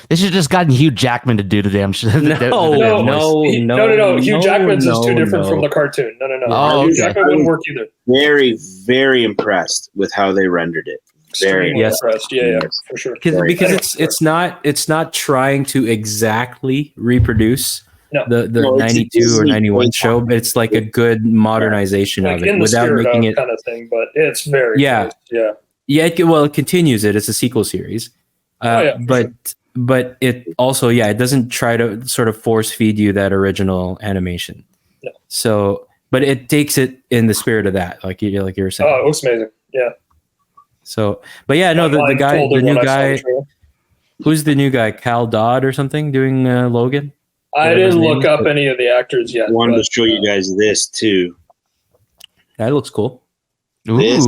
They should have just gotten Hugh Jackman to do the damn shit. No. Hugh Jackman's is too different from the cartoon. No. Oh, Hugh Jackman wouldn't work either. Very, very impressed with how they rendered it. Very impressed. Yeah, for sure. Because it's not trying to exactly reproduce the 92 or 91 show, but it's like a good modernization of it without making it kind of thing. But it's very close. It continues it. It's a sequel series. But it also, it doesn't try to sort of force feed you that original animation. No. So, but it takes it in the spirit of that, like you were saying. Oh, it looks amazing. Yeah. So, but the new guy, who's the new guy? Cal Dodd or something doing Logan? I didn't look up any of the actors yet. I wanted to show you guys this too. That looks cool. This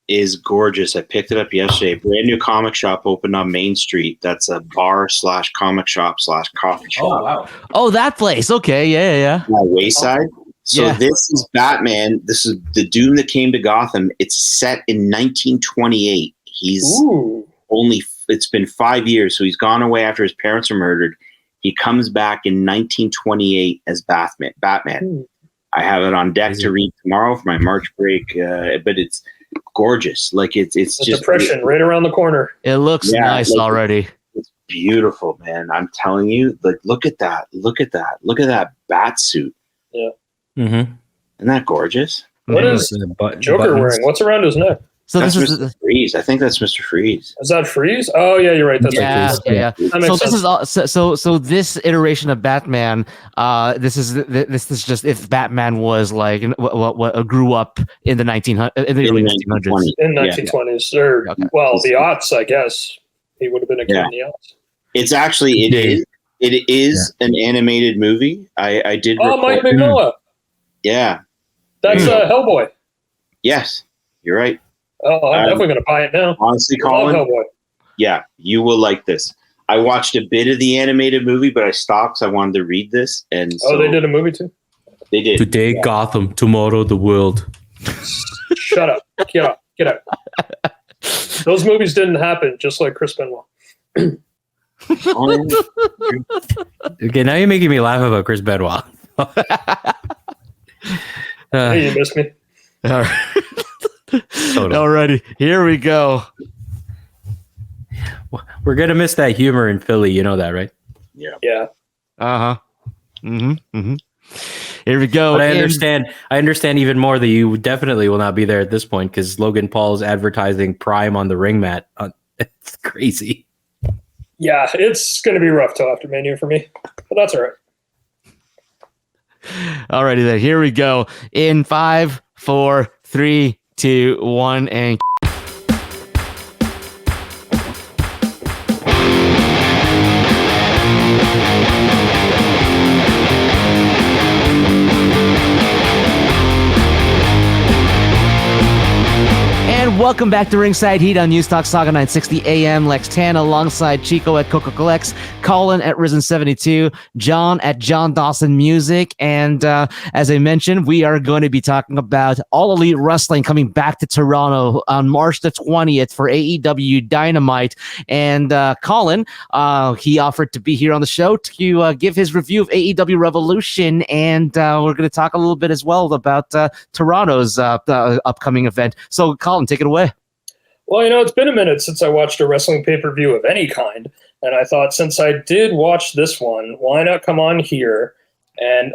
is gorgeous. I picked it up yesterday. Brand new comic shop opened on Main Street. That's a bar / comic shop / coffee shop. Oh wow! Oh, that place. Okay, yeah. Wayside. So this is Batman. This is the Doom that came to Gotham. It's set in 1928. It's been 5 years, so he's gone away after his parents were murdered. He comes back in 1928 as Batman. I have it on deck to read tomorrow for my March break, but it's gorgeous. Like it's just Depression right around the corner. It looks nice already. It's beautiful, man. I'm telling you. Like, look at that. Look at that bat suit. Yeah. Mm-hmm. Isn't that gorgeous? What is Joker wearing? What's around his neck? So that's this Mr. Freeze. I think that's Mr. Freeze. Is that Freeze? Oh yeah, you're right. That's yeah. So this is so this iteration of Batman. This is just if Batman was like what grew up in the early 1900s. In 1920s, or the aughts, I guess he would have been a kid in the aughts. It's actually it It is an animated movie. I did. Oh, Mike Mignola. Yeah. That's Hellboy. Yes, you're right. Oh, I'm definitely going to buy it now. Honestly, Colin, Hellboy. Yeah, you will like this. I watched a bit of the animated movie, but I stopped because I wanted to read this. And so they did a movie too? They did. Today, Gotham. Tomorrow, the world. Shut up. Get out. Those movies didn't happen, just like Chris Benoit. Okay, now you're making me laugh about Chris Benoit. Hey, you missed me. All right. Alrighty, here we go. We're gonna miss that humor in Philly. You know that, right? Yeah. Uh-huh. Here we go. But I understand even more that you definitely will not be there at this point because Logan Paul is advertising Prime on the ring mat. It's crazy. Yeah, it's going to be rough till after Mania for me, but that's all right. Alrighty then, here we go. In 5, 4, 3, 2, 1, and welcome back to Ringside Heat on News Talk Sauga 960 AM. Lex Tan alongside Chico at Coca-Cola, Colin at Risen72, John at John Dawson Music. And as I mentioned, we are going to be talking about All Elite Wrestling coming back to Toronto on March the 20th for AEW Dynamite. And Colin, he offered to be here on the show to give his review of AEW Revolution. And we're going to talk a little bit as well about Toronto's upcoming event. So Colin, take it away. Well, it's been a minute since I watched a wrestling pay-per-view of any kind, and I thought since I did watch this one, why not come on here and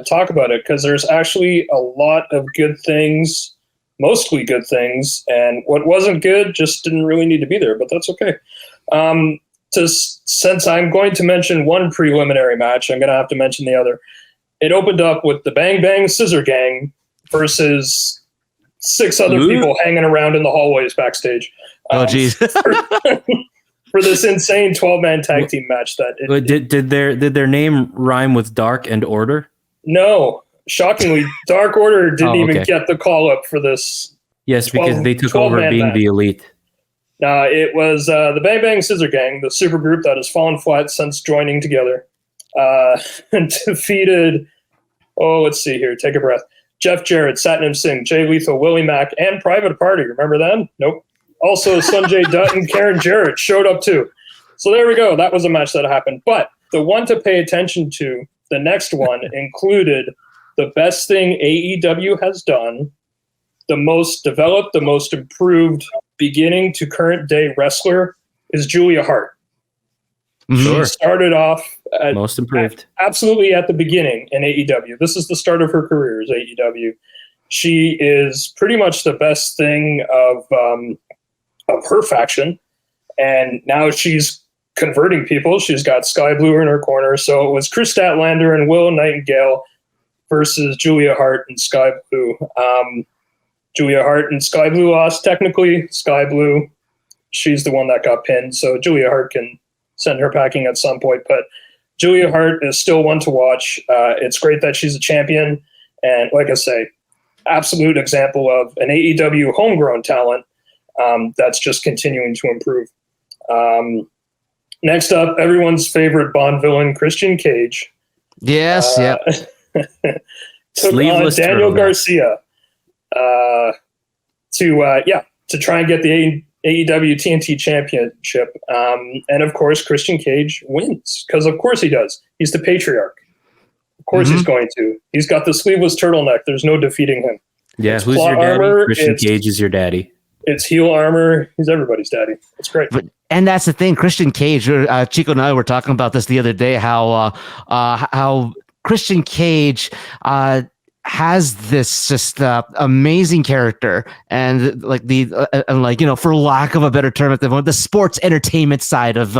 talk about it? Because there's actually a lot of good things, mostly good things, and what wasn't good just didn't really need to be there, but that's okay. Since I'm going to mention one preliminary match, I'm going to have to mention the other. It opened up with the Bang Bang Scissor Gang versus 6 other people hanging around in the hallways backstage. Oh, geez. For this insane 12-man tag team match. Did their name rhyme with Dark and Order? No. Shockingly, Dark Order didn't even get the call-up for this. Yes, because they took over being match. The Elite. It was the Bang Bang Scissor Gang, the supergroup that has fallen flat since joining together, and defeated, let's see here, take a breath. Jeff Jarrett, Satnam Singh, Jay Lethal, Willie Mack, and Private Party. Remember them? Nope. Also, Sanjay Dutt and Karen Jarrett showed up too. So there we go. That was a match that happened. But the one to pay attention to, the next one, included the best thing AEW has done, the most developed, the most improved beginning to current day wrestler is Julia Hart. Sure. She started off most improved. Absolutely at the beginning in AEW. This is the start of her career as AEW. She is pretty much the best thing of her faction, and now she's converting people. She's got Sky Blue in her corner. So it was Chris Statlander and Will Nightingale versus Julia Hart and Sky Blue. Julia Hart and Sky Blue lost. Technically, Sky Blue, she's the one that got pinned. So Julia Hart can send her packing at some point, but Julia Hart is still one to watch. It's great that she's a champion, and like I say, absolute example of an AEW homegrown talent that's just continuing to improve. Next up, everyone's favorite Bond villain, Christian Cage. Yes, yeah. Took on Daniel Garcia to try and get the AEW TNT Championship. And of course, Christian Cage wins because of course he does. He's the patriarch. Of course he's going to. He's got the sleeveless turtleneck. There's no defeating him. Yeah, who's your daddy? Armor, Christian Cage is your daddy. It's heel armor. He's everybody's daddy. It's great. And that's the thing, Christian Cage. Chico and I were talking about this the other day. How Christian Cage has this just amazing character, and for lack of a better term, the sports entertainment side of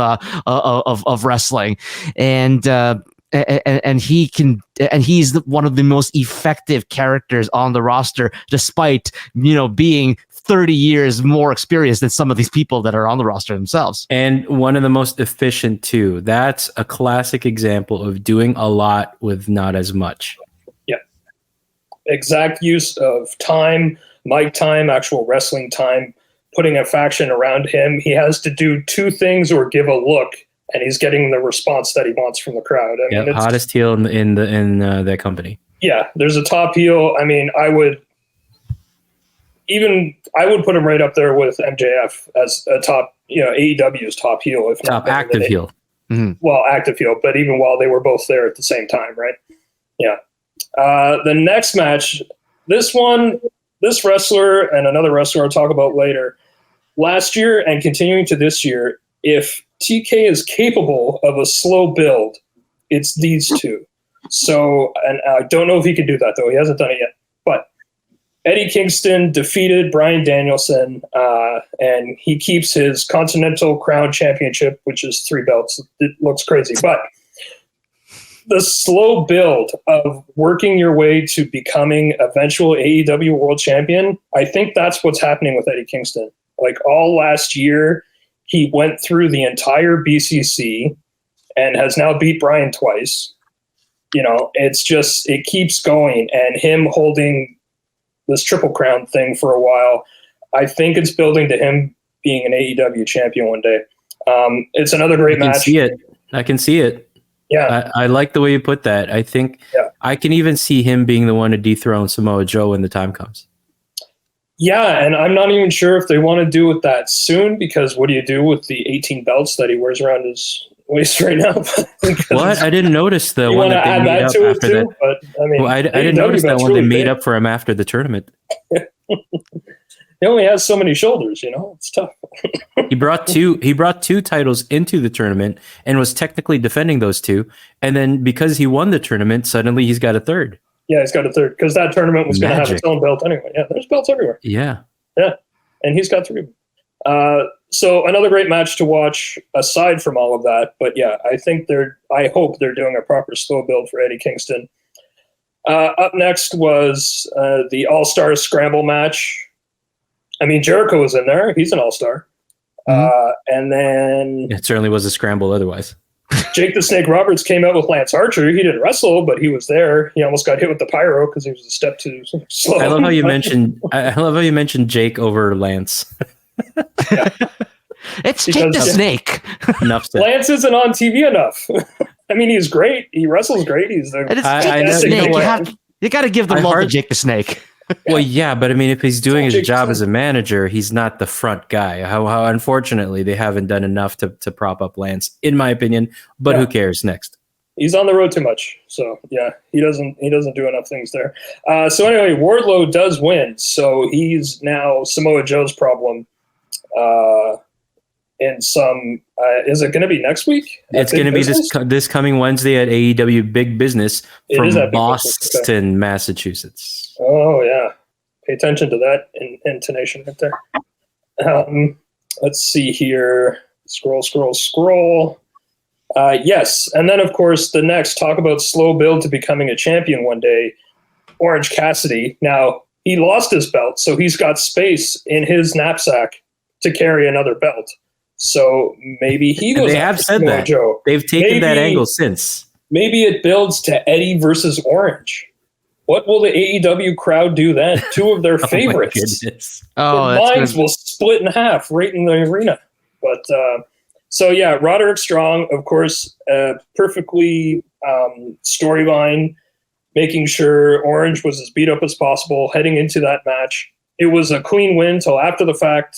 wrestling, and he's one of the most effective characters on the roster, despite being 30 years more experience than some of these people that are on the roster themselves. And one of the most efficient too. That's a classic example of doing a lot with not as much. Yeah. Exact use of time, mic time, actual wrestling time, putting a faction around him. He has to do two things or give a look, and he's getting the response that he wants from the crowd. I mean, it's hottest heel in that company. Yeah, there's a top heel. I mean, I would put him right up there with MJF as a top, AEW's top heel, if top not active heel. Mm-hmm. Well, active heel, but even while they were both there at the same time, right? Yeah. The next match, this wrestler and another wrestler I'll talk about later, last year and continuing to this year, if TK is capable of a slow build, it's these two. So, and I don't know if he can do that, though. He hasn't done it yet. But Eddie Kingston defeated Bryan Danielson, and he keeps his Continental Crown Championship, which is 3 belts. It looks crazy. But the slow build of working your way to becoming eventual AEW World Champion, I think that's what's happening with Eddie Kingston. Like all last year, he went through the entire BCC and has now beat Bryan twice. It's just, it keeps going, and him holding this Triple Crown thing for a while, I think it's building to him being an AEW champion one day. It's another great match. I can see it. Yeah. I like the way you put that. I think I can even see him being the one to dethrone Samoa Joe when the time comes. Yeah, and I'm not even sure if they want to do it that soon, because what do you do with the 18 belts that he wears around his waist right now? What? I didn't notice the one that they made up to after that. But I mean, I didn't notice that one really they made up for him after the tournament. He only has so many shoulders, it's tough. He brought two titles into the tournament and was technically defending those two. And then because he won the tournament, suddenly he's got a third. Yeah, he's got a third, because that tournament was going to have its own belt anyway. Yeah, there's belts everywhere. Yeah. Yeah, and he's got 3. So another great match to watch aside from all of that. But yeah, I hope they're doing a proper slow build for Eddie Kingston. Up next was the All-Star Scramble match. I mean, Jericho was in there. He's an All-Star. And then it certainly was a scramble otherwise. Jake the Snake Roberts came out with Lance Archer. He didn't wrestle, but he was there. He almost got hit with the pyro because he was a step too slow. I love how you mentioned Jake over Lance. Yeah. It's Jake the Snake. Lance isn't on TV enough. I mean, he's great. He wrestles great. He's the Jake the Snake. You got to give the love to Jake the Snake. Well, yeah, but I mean, if he's doing his job as a manager, he's not the front guy. How unfortunately they haven't done enough to prop up Lance, in my opinion. But who cares? Next, he's on the road too much, so yeah, he doesn't do enough things there. So anyway, Wardlow does win, so he's now Samoa Joe's problem. In some, is it going to be next week? It's going to be this coming Wednesday at AEW Big Business from Boston, Massachusetts. Oh yeah, pay attention to that intonation right there. Let's see here. Scroll. Yes, and then of course the next, talk about slow build to becoming a champion one day. Orange Cassidy. Now he lost his belt, so he's got space in his knapsack to carry another belt. So maybe he goes. They have said that. Joe. They've taken that angle since. Maybe it builds to Eddie versus Orange. What will the AEW crowd do then? 2 of their favorites. Their minds will split in half right in the arena. But so yeah, Roderick Strong, of course, perfectly storyline, making sure Orange was as beat up as possible heading into that match. It was a clean win till after the fact.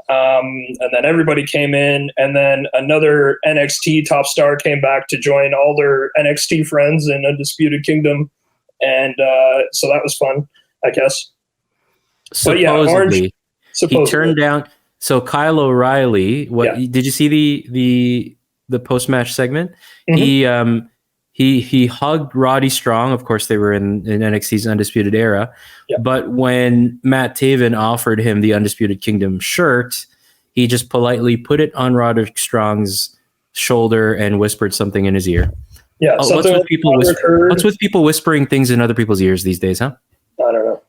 And then everybody came in, and then another NXT top star came back to join all their NXT friends in Undisputed Kingdom. And so that was fun, I guess. Supposedly, but yeah, Orange, he turned down. So Kyle O'Reilly, did you see the post-match segment? Mm-hmm. He hugged Roddy Strong. Of course, they were in NXT's Undisputed Era. Yep. But when Matt Taven offered him the Undisputed Kingdom shirt, he just politely put it on Roderick Strong's shoulder and whispered something in his ear. Yeah. What's with people whispering things in other people's ears these days, huh? I don't know.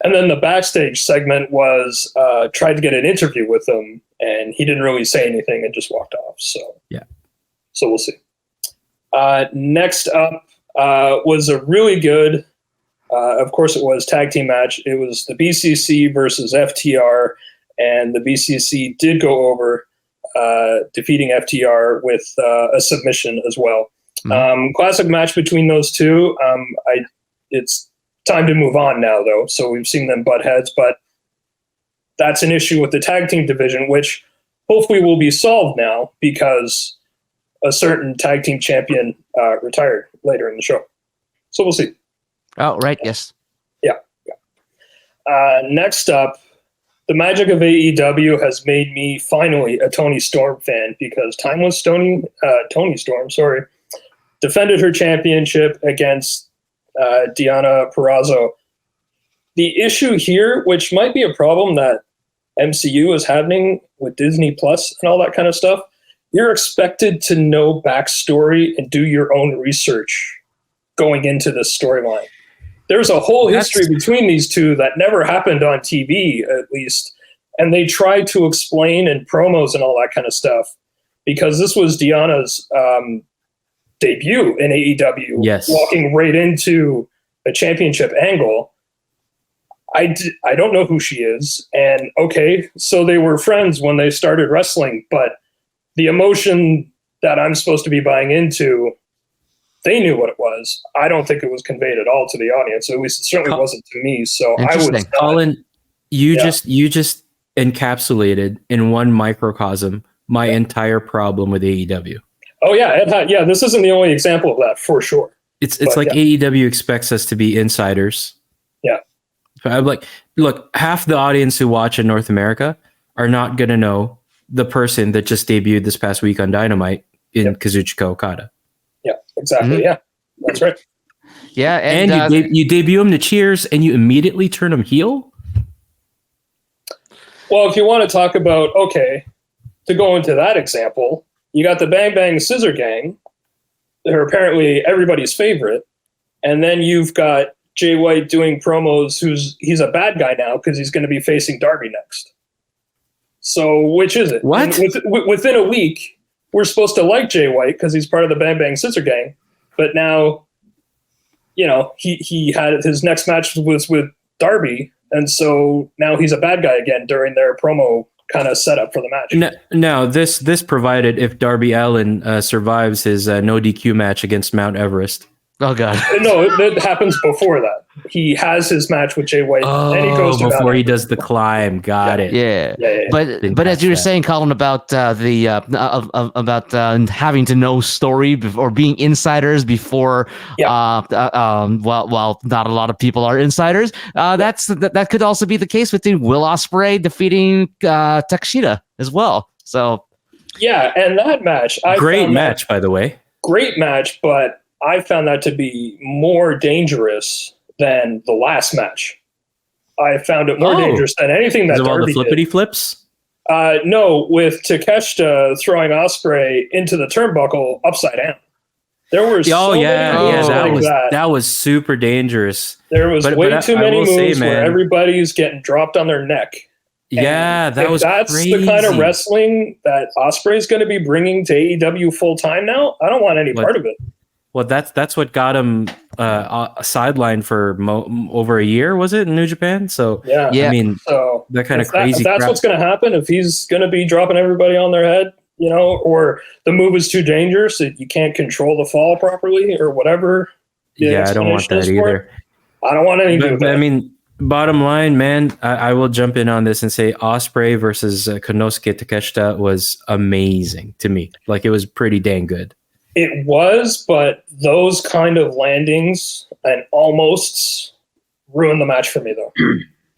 And then the backstage segment was tried to get an interview with him, and he didn't really say anything and just walked off. So we'll see. Next up was a really good, of course it was, tag team match. It was the BCC versus FTR, and the BCC did go over, defeating FTR with a submission as well. Classic match between those two. It's time to move on now, though. So we've seen them butt heads, but that's an issue with the tag team division, which hopefully will be solved now because a certain tag team champion retired later in the show. So we'll see. Oh, right. Yes. Yeah. Next up, the magic of AEW has made me finally a Toni Storm fan, because Timeless Toni Storm, defended her championship against Deonna Purrazzo. The issue here, which might be a problem that MCU is having with Disney Plus and all that kind of stuff, you're expected to know backstory and do your own research going into this storyline. There's a whole history between these two that never happened on TV, at least, and they tried to explain in promos and all that kind of stuff, because this was Deonna's debut in AEW, walking right into a championship angle. I don't know who she is, and okay, so they were friends when they started wrestling, but the emotion that I'm supposed to be buying into, they knew what it was. I don't think it was conveyed at all to the audience. At least it certainly wasn't to me. So I was Colin, you just encapsulated in one microcosm my entire problem with AEW. Oh yeah, this isn't the only example of that, for sure. It's like AEW expects us to be insiders. Yeah. I'm like, look, half the audience who watch in North America are not going to know the person that just debuted this past week on Dynamite in Kazuchika Okada. Yeah, exactly. Mm-hmm. Yeah, that's right. Yeah, and you debut him to Cheers, and you immediately turn him heel? Well, if you want to talk about, to go into that example, you got the Bang Bang Scissor Gang. They're apparently everybody's favorite. And then you've got Jay White doing promos he's a bad guy now because he's going to be facing Darby next. So which is it? What? Within a week, we're supposed to like Jay White because he's part of the Bang Bang Scissor Gang. But now, he had his next match was with Darby. And so now he's a bad guy again during their promo kind of setup for the match. No, this provided if Darby Allin survives his no DQ match against Mount Everest. Oh God! No, it happens before that. He has his match with Jay White, and he goes to before he does the climb. Got it. Yeah. But as you were saying, Colin, about having to know story or being insiders before, while not a lot of people are insiders, that could also be the case with Will Ospreay defeating Takeshita as well. So yeah, and that match, great match, by the way. Great match, but I found that to be more dangerous than the last match. I found it more dangerous than anything that Darby all the flippity did. Flips? No, with Takeshita throwing Ospreay into the turnbuckle upside down. There were that was super dangerous. There was way too many moves where everybody's getting dropped on their neck. And that's crazy. The kind of wrestling that Ospreay's going to be bringing to AEW full time now. I don't want any part of it. Well, that's what got him sidelined for over a year, was it, in New Japan? So yeah. I mean, that kind of crazy. If that's what's going to happen, if he's going to be dropping everybody on their head, or the move is too dangerous, that you can't control the fall properly, or whatever. Yeah, I don't want that either. I don't want anything. But I mean, bottom line, man, I will jump in on this and say Ospreay versus Konosuke Takeshita was amazing to me. Like, it was pretty dang good. It was, but those kind of landings and almosts ruined the match for me, though.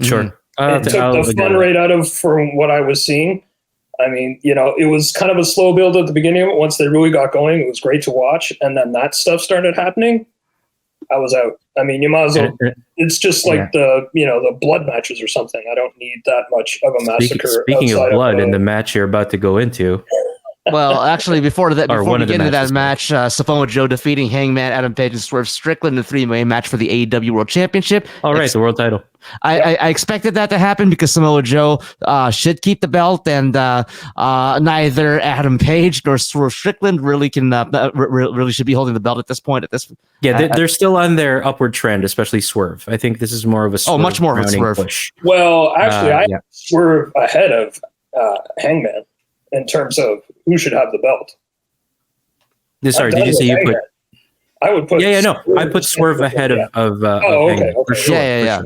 Sure. It took the fun rate out of from what I was seeing. I mean, it was kind of a slow build at the beginning. Once they really got going, it was great to watch. And then that stuff started happening. I was out. I mean, you might as well. It's just like the blood matches or something. I don't need that much of a massacre. Speaking of blood, in the match you're about to go into, Well, actually, before we one get of the into that matches. match, Samoa Joe defeating Hangman Adam Page and Swerve Strickland in a three-way match for the AEW World Championship. All right, the world title. I expected that to happen because Samoa Joe should keep the belt, and neither Adam Page nor Swerve Strickland really can really should be holding the belt at this point. They're still on their upward trend, especially Swerve. I think this is more of a Swerve much more of a Swerve push. Well, actually, I Swerve ahead of Hangman in terms of who should have the belt. Sorry, did you say you put? I would put. I put Swerve ahead of okay. for sure.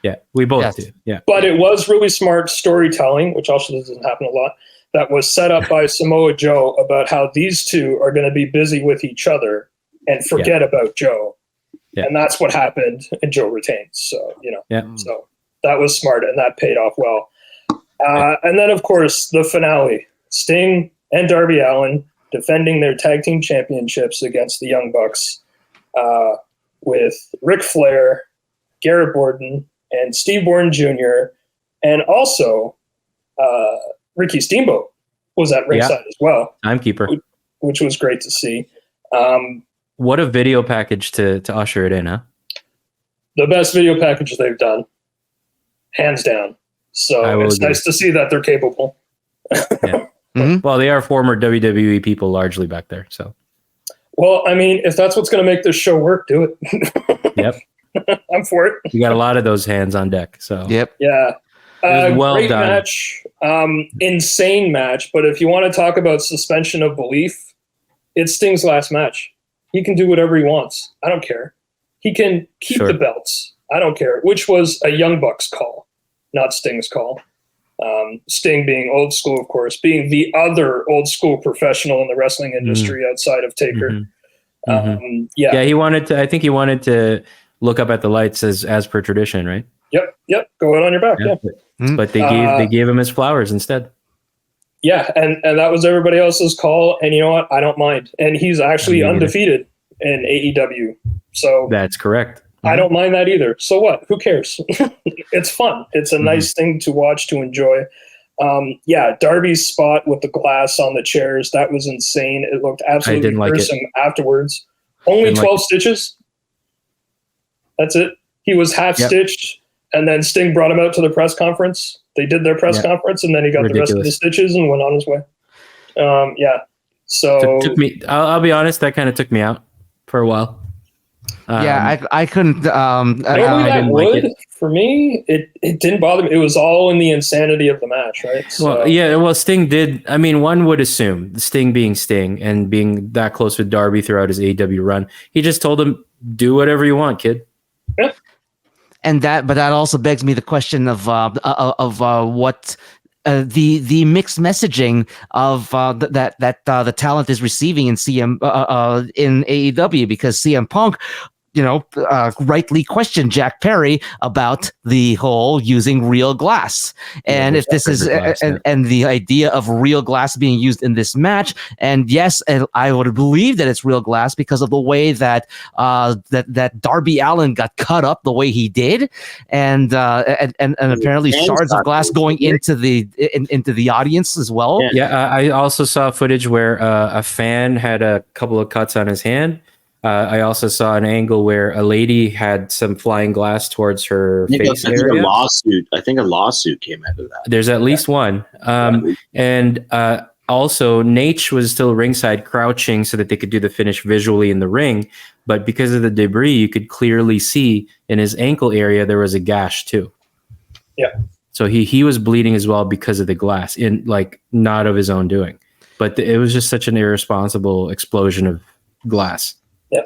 Yeah, we both do. Yeah, but it was really smart storytelling, which also doesn't happen a lot. That was set up by Samoa Joe about how these two are going to be busy with each other and forget about Joe, and that's what happened. And Joe retains. So so that was smart, and that paid off well. And then, of course, the finale: Sting and Darby Allin defending their tag team championships against the Young Bucks, with Ric Flair, Garrett Borden, and Steve Borden Jr., and also Ricky Steamboat was at ringside as well. Timekeeper. Which was great to see. What a video package to usher it in, huh? The best video package they've done, hands down. So it's nice to see that they're capable. Well, they are former WWE people largely back there. So, well, I mean, if that's what's going to make this show work, do it. Yep. I'm for it. You got a lot of those hands on deck. So yeah. Well great done. Match, insane match. But if you want to talk about suspension of belief, it's Sting's last match. He can do whatever he wants. I don't care. He can keep the belts. I don't care. Which was a Young Bucks call, not Sting's call. Sting being old school, of course, being the other old school professional in the wrestling industry outside of Taker. He wanted to. I think he wanted to look up at the lights as per tradition, right? Yep. Go out on your back. But they gave him his flowers instead. Yeah, and that was everybody else's call. And you know what? I don't mind. And he's actually undefeated in AEW. So that's correct. I don't mind that either. So what? Who cares? It's fun. It's a nice thing to watch, to enjoy. Darby's spot with the glass on the chairs, that was insane. It looked absolutely gruesome afterwards. Only 12 stitches. That's it. He was half-stitched, and then Sting brought him out to the press conference. They did their press conference, and then he got the rest of the stitches and went on his way. So took me. I'll be honest. That kind of took me out for a while. I couldn't. For me, it didn't bother me. It was all in the insanity of the match, right? So, well, Sting did. I mean, one would assume Sting being Sting and being that close with Darby throughout his AEW run, he just told him, "Do whatever you want, kid." Yeah. And that also begs me the question of what. The mixed messaging of that the talent is receiving in in AEW, because CM Punk, rightly questioned Jack Perry about the whole using real glass, and if this is and the idea of real glass being used in this match, and yes, I would believe that it's real glass because of the way that that Darby Allin got cut up the way he did, and apparently shards of glass going into the audience as well. I also saw footage where a fan had a couple of cuts on his hand. I also saw an angle where a lady had some flying glass towards her face area. I think a lawsuit came out of that. There's at least one. And also, Nate was still ringside crouching so that they could do the finish visually in the ring. But because of the debris, you could clearly see in his ankle area, there was a gash too. Yeah. So he was bleeding as well because of the glass, not of his own doing. But it was just such an irresponsible explosion of glass. Yeah,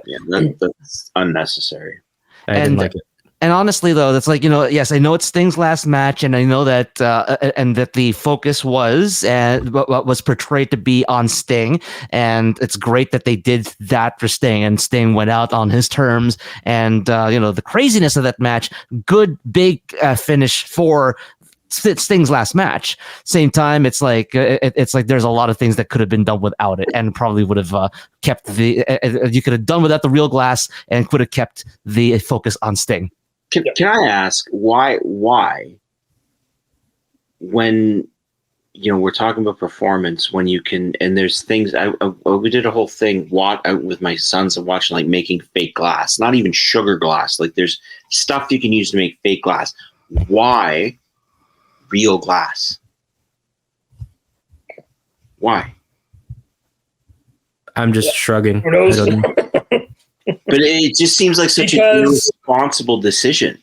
that's unnecessary. I didn't like it. And honestly, though, that's yes, I know it's Sting's last match, and I know that and that the focus was what was portrayed to be on Sting, and it's great that they did that for Sting, and Sting went out on his terms, and the craziness of that match, good big finish for Sting's last match. Same time, it's like there's a lot of things that could have been done without it, and probably would have kept you could have done without the real glass and could have kept the focus on Sting. Can I ask why when we're talking about performance when you can, and there's things. We did a whole thing with my sons of watching, like making fake glass, not even sugar glass. Like there's stuff you can use to make fake glass. Why real glass? Why? I'm just shrugging. Who knows? I don't know. But it just seems like such an irresponsible decision.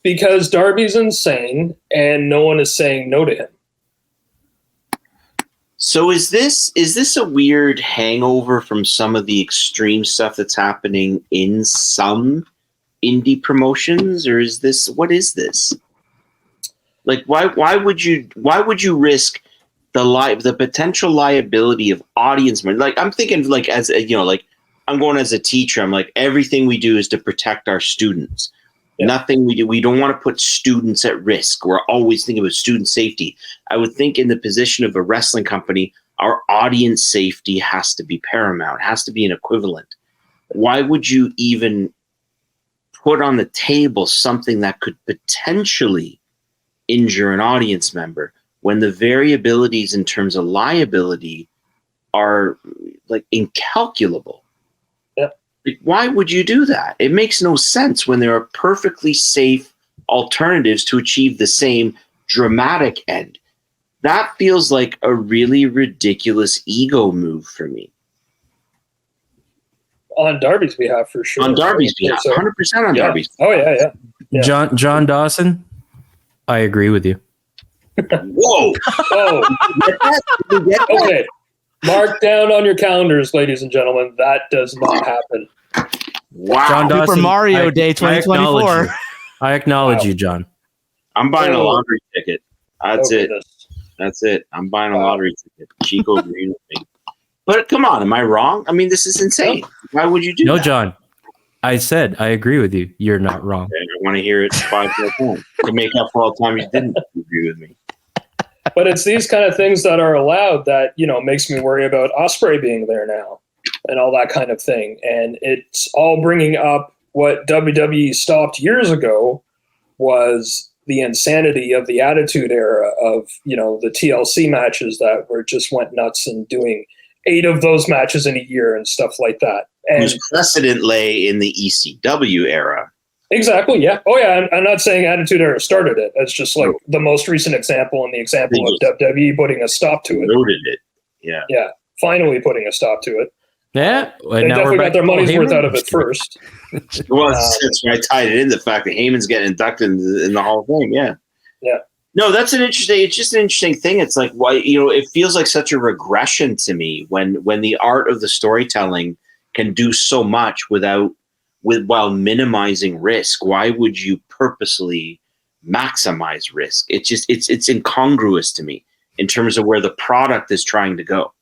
Because Darby's insane, and no one is saying no to him. So is this a weird hangover from some of the extreme stuff that's happening in some indie promotions, or what is this? Like why would you risk the potential liability of audience members? Like I'm thinking, like as like I'm going as a teacher, I'm like, everything we do is to protect our students. Yeah. Nothing we do. We don't want to put students at risk. We're always thinking about student safety. I would think in the position of a wrestling company, our audience safety has to be paramount, has to be an equivalent. Why would you even put on the table something that could potentially injure an audience member when the variabilities in terms of liability are like incalculable? Like, why would you do that? It makes no sense when there are perfectly safe alternatives to achieve the same dramatic end. That feels like a really ridiculous ego move for me. On Darby's behalf, for sure. On Darby's behalf, 100% on Darby's. Oh, yeah. John Dawson, I agree with you. Whoa! Okay. Mark down on your calendars, ladies and gentlemen. That does not happen. Wow. John Dawson, Super Mario Day 2024. I acknowledge you, John. I'm buying a lottery ticket. That's it. That's it. I'm buying a lottery ticket. Chico agreed with me. But come on, am I wrong? I mean, this is insane. Why would you do that? No, John. I said I agree with you. You're not wrong. Okay, I want to hear it 5 more times to make up for all the time you didn't agree with me. But it's these kind of things that are allowed that, makes me worry about Ospreay being there now and all that kind of thing. And it's all bringing up what WWE stopped years ago was the insanity of the Attitude Era of, the TLC matches that just went nuts and doing 8 of those matches in a year and stuff like that. And whose precedent lay in the ECW era. Exactly, yeah. Oh, yeah, I'm not saying Attitude Era started it. It's just like the most recent example and the example of WWE putting a stop to it. Loaded it, yeah. Yeah, finally putting a stop to it. Yeah. They definitely got their money's worth out of it first. Well, that's why I tied it in, the fact that Heyman's getting inducted in the Hall of Fame, yeah. Yeah. No, it's just an interesting thing. It's like, why, it feels like such a regression to me when the art of the storytelling can do so much while minimizing risk. Why would you purposely maximize risk? It's incongruous to me in terms of where the product is trying to go.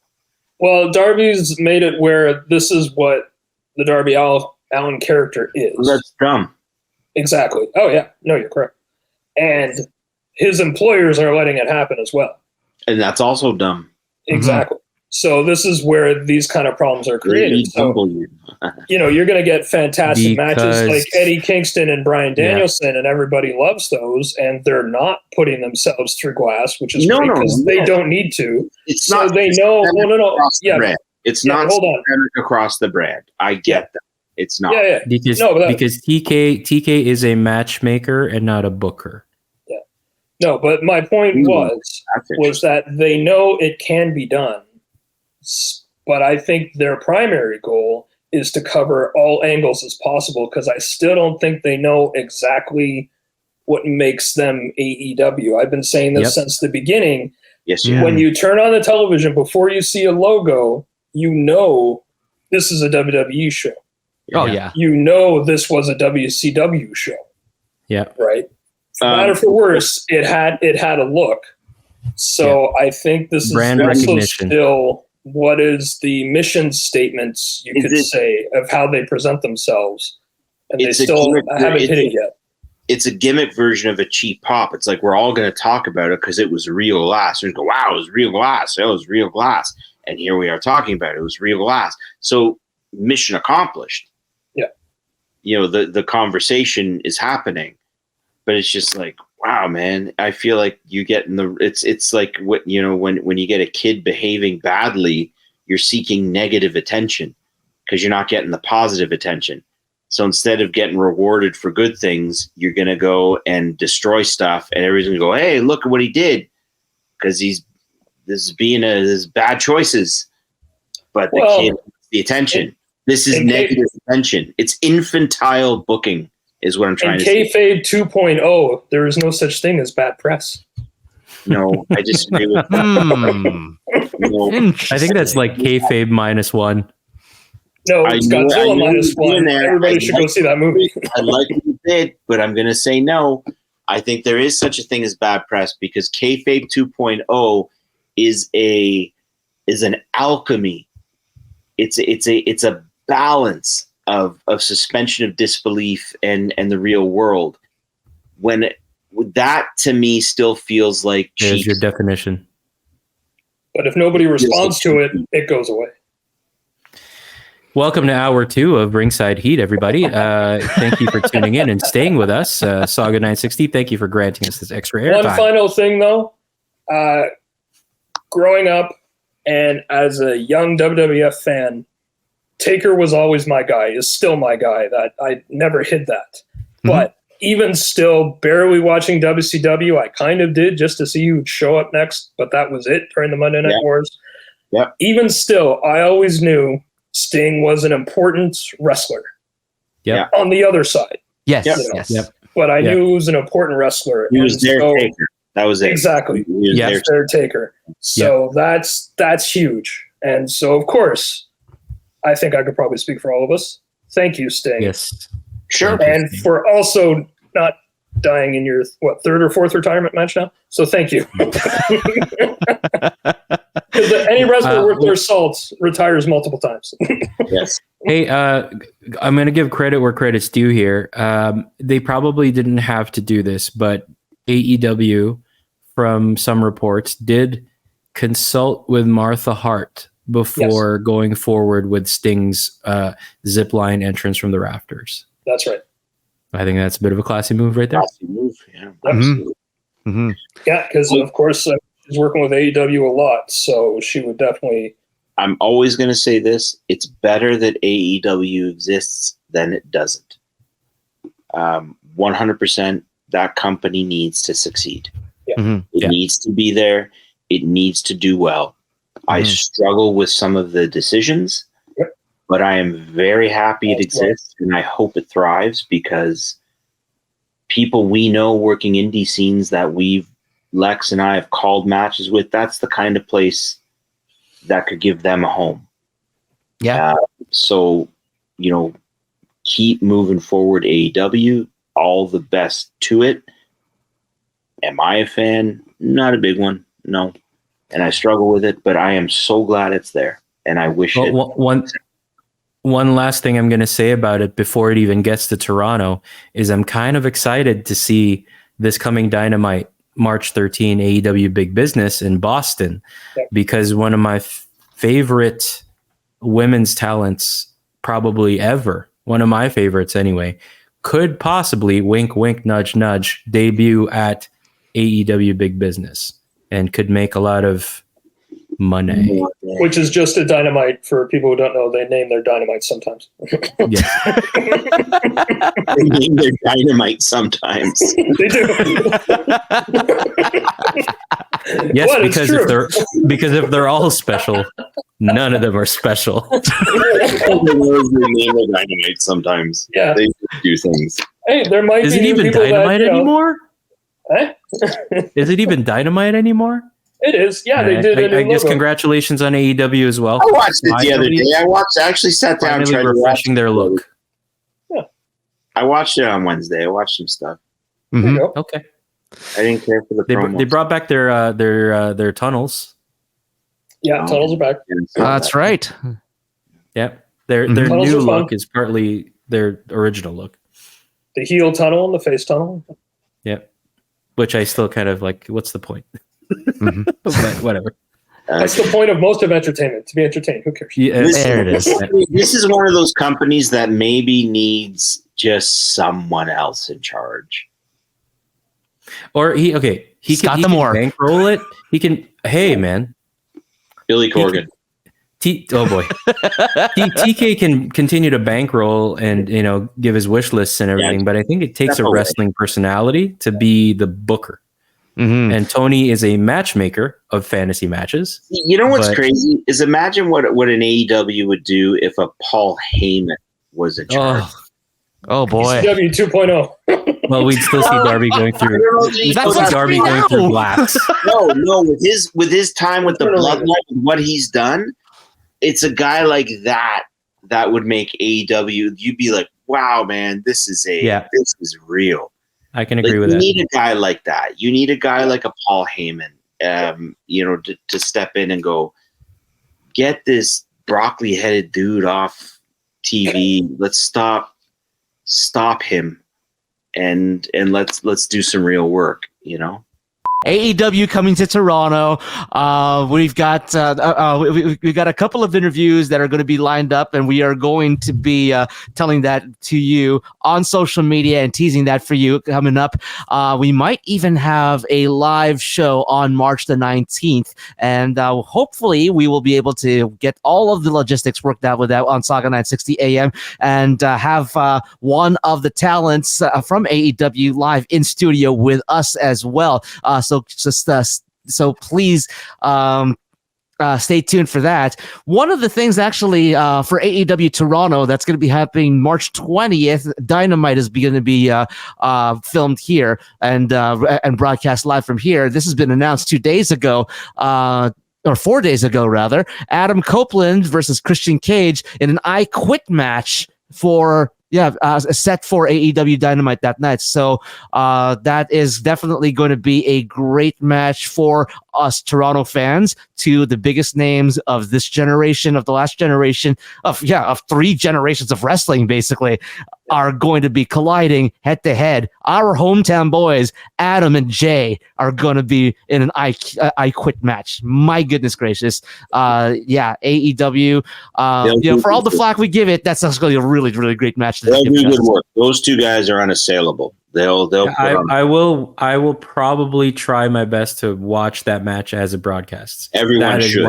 Well, Darby's made it where this is what the Darby Allin character is. That's dumb. Exactly. Oh, yeah. No, you're correct. And his employers are letting it happen as well. And that's also dumb. Exactly. Mm-hmm. So this is where these kind of problems are created. So, you're going to get fantastic matches like Eddie Kingston and Bryan Danielson, and everybody loves those, and they're not putting themselves through glass, which is great because they don't need to. It's so not. They know. No. Yeah. It's not across the brand. I get that. It's not. Yeah. Because TK is a matchmaker and not a booker. Yeah. No, but my point was that they know it can be done. But I think their primary goal is to cover all angles as possible because I still don't think they know exactly what makes them AEW. I've been saying this since the beginning. Yes, When you turn on the television, before you see a logo, this is a WWE show. Oh, yeah. This was a WCW show. Yeah. Right? For better for worse, it had a look. So I think this brand is also recognition. Still what is the mission statements you could say of how they present themselves, and they still haven't hit it yet. It's a gimmick version of a cheap pop. It's like we're all going to talk about it because it was real glass. We're going to go, wow, it was real glass. It was real glass. And here we are talking about it. It was real glass. So mission accomplished. Yeah. The conversation is happening, but it's just like, wow, man, I feel like you get in the, it's like what, you know, when you get a kid behaving badly, you're seeking negative attention because you're not getting the positive attention. So instead of getting rewarded for good things, you're going to go and destroy stuff, and everybody's going to go, hey, look at what he did, because this is bad choices. But the kid wants the attention. This is negative attention. It's infantile booking is what I'm trying to say. Kayfabe 2.0, there is no such thing as bad press. No, I disagree with that. No. I think that's like kayfabe -1. No, it's Godzilla -1. Everybody should go see that movie. I like what you did, but I'm going to say no. I think there is such a thing as bad press because Kayfabe 2.0 is an alchemy. It's a balance of suspension of disbelief and the real world. When that to me still feels like There's your definition. But if nobody responds to it, it goes away. Welcome to hour 2 of Ringside Heat, everybody. Thank you for tuning in and staying with us. Sauga 960, thank you for granting us this extra airtime. One final thing, though. Growing up and as a young WWF fan, Taker was always my guy, is still my guy. That I never hid that. But even still, barely watching WCW, I kind of did just to see who would show up next, but that was it during the Monday Night Wars. Yep. Even still, I always knew Sting was an important wrestler. Yep. On the other side. Yes. Yep. Yes. Yep. But I knew he was an important wrestler. He was their Taker. That was it. Exactly. He was Their Taker. So that's huge. And so, of course, I think I could probably speak for all of us. Thank you, Sting. Yes. Sure. And for also not dying in your, third or fourth retirement match now? So thank you. Because any wrestler worth their salt retires multiple times. Yes. Hey, I'm going to give credit where credit's due here. They probably didn't have to do this, but AEW, from some reports, did consult with Martha Hart before going forward with Sting's zipline entrance from the rafters. That's right. I think that's a bit of a classy move right there. Classy move, yeah. Absolutely. Mm-hmm. Yeah, because of course she's working with AEW a lot, so she would definitely. I'm always going to say this: it's better that AEW exists than it doesn't. 100%, that company needs to succeed. Yeah. It needs to be there. It needs to do well. I struggle with some of the decisions, but I am very happy it exists, and I hope it thrives because people we know working indie scenes that Lex and I have called matches with, that's the kind of place that could give them a home. Yeah. So, keep moving forward, AEW. All the best to it. Am I a fan? Not a big one, no. And I struggle with it, but I am so glad it's there, and I wish it. One last thing I'm going to say about it before it even gets to Toronto is I'm kind of excited to see this coming Dynamite March 13 AEW Big Business in Boston, because one of my favorite women's talents probably ever, one of my favorites anyway, could possibly, wink, wink, nudge, nudge, debut at AEW Big Business and could make a lot of money. Which is just a Dynamite. For people who don't know, they name their Dynamite sometimes. Yeah. They name their Dynamite sometimes. They do. Yes, But because if they're all special, none of them are special. They name their Dynamite sometimes. Yeah. They do things. Hey, there might Is be it even people Dynamite anymore? Eh? Is it even Dynamite anymore? It is. Yeah, they did. I guess congratulations on AEW as well. I watched it the other day. I actually sat down and tried to refreshing their look. Yeah. I watched it on Wednesday. I watched some stuff. Okay. I didn't care for the promos. They brought back their tunnels. Yeah, tunnels are back. That's right. Yeah. Their Tunnels new are fun. look is partly their original look. The heel tunnel and the face tunnel. Yeah. Which I still kind of like, what's the point? But whatever. That's the point of most of entertainment, to be entertained. Who cares? Yeah, There it is. This is one of those companies that maybe needs just someone else in charge. Or he can bankroll it. He can. Hey, man, Billy Corgan. Oh boy, TK can continue to bankroll and give his wish lists and everything, but I think it takes a wrestling personality to be the booker. Mm-hmm. And Tony is a matchmaker of fantasy matches. You know what's crazy is imagine what an AEW would do if a Paul Heyman was in charge. Oh boy, ECW 2.0. Well, we'd still see Darby going through. Glass. No, with his time with the Bloodline, what he's done, it's a guy like that would make AEW. You'd be like, wow, man, this is real. I can agree with that. You need a guy like that. You need a guy like a Paul Heyman, to step in and go, get this broccoli-headed dude off TV. Let's stop him, and let's do some real work. AEW coming to Toronto. We've got we've got a couple of interviews that are going to be lined up, and we are going to be telling that to you on social media and teasing that for you coming up. We might even have a live show on March the 19th, and hopefully we will be able to get all of the logistics worked out with that on Sauga 960 AM and have one of the talents from AEW live in studio with us as well. So please stay tuned for that. One of the things actually for AEW Toronto that's going to be happening March 20th, Dynamite is going to be filmed here and broadcast live from here. This has been announced 2 days ago. Or 4 days ago, rather. Adam Copeland versus Christian Cage in an I Quit match for set for AEW Dynamite that night. So that is definitely going to be a great match for us Toronto fans. Two of the biggest names of this generation, of the last generation, of 3 generations of wrestling, basically, are going to be colliding head to head. Our hometown boys, Adam and Jay, are going to be in an I Quit match. My goodness gracious. AEW, for all the flack we give it, that's actually a really, really great match. They'll do good work. Those two guys are unassailable. I will probably try my best to watch that match as it broadcasts. Everyone should.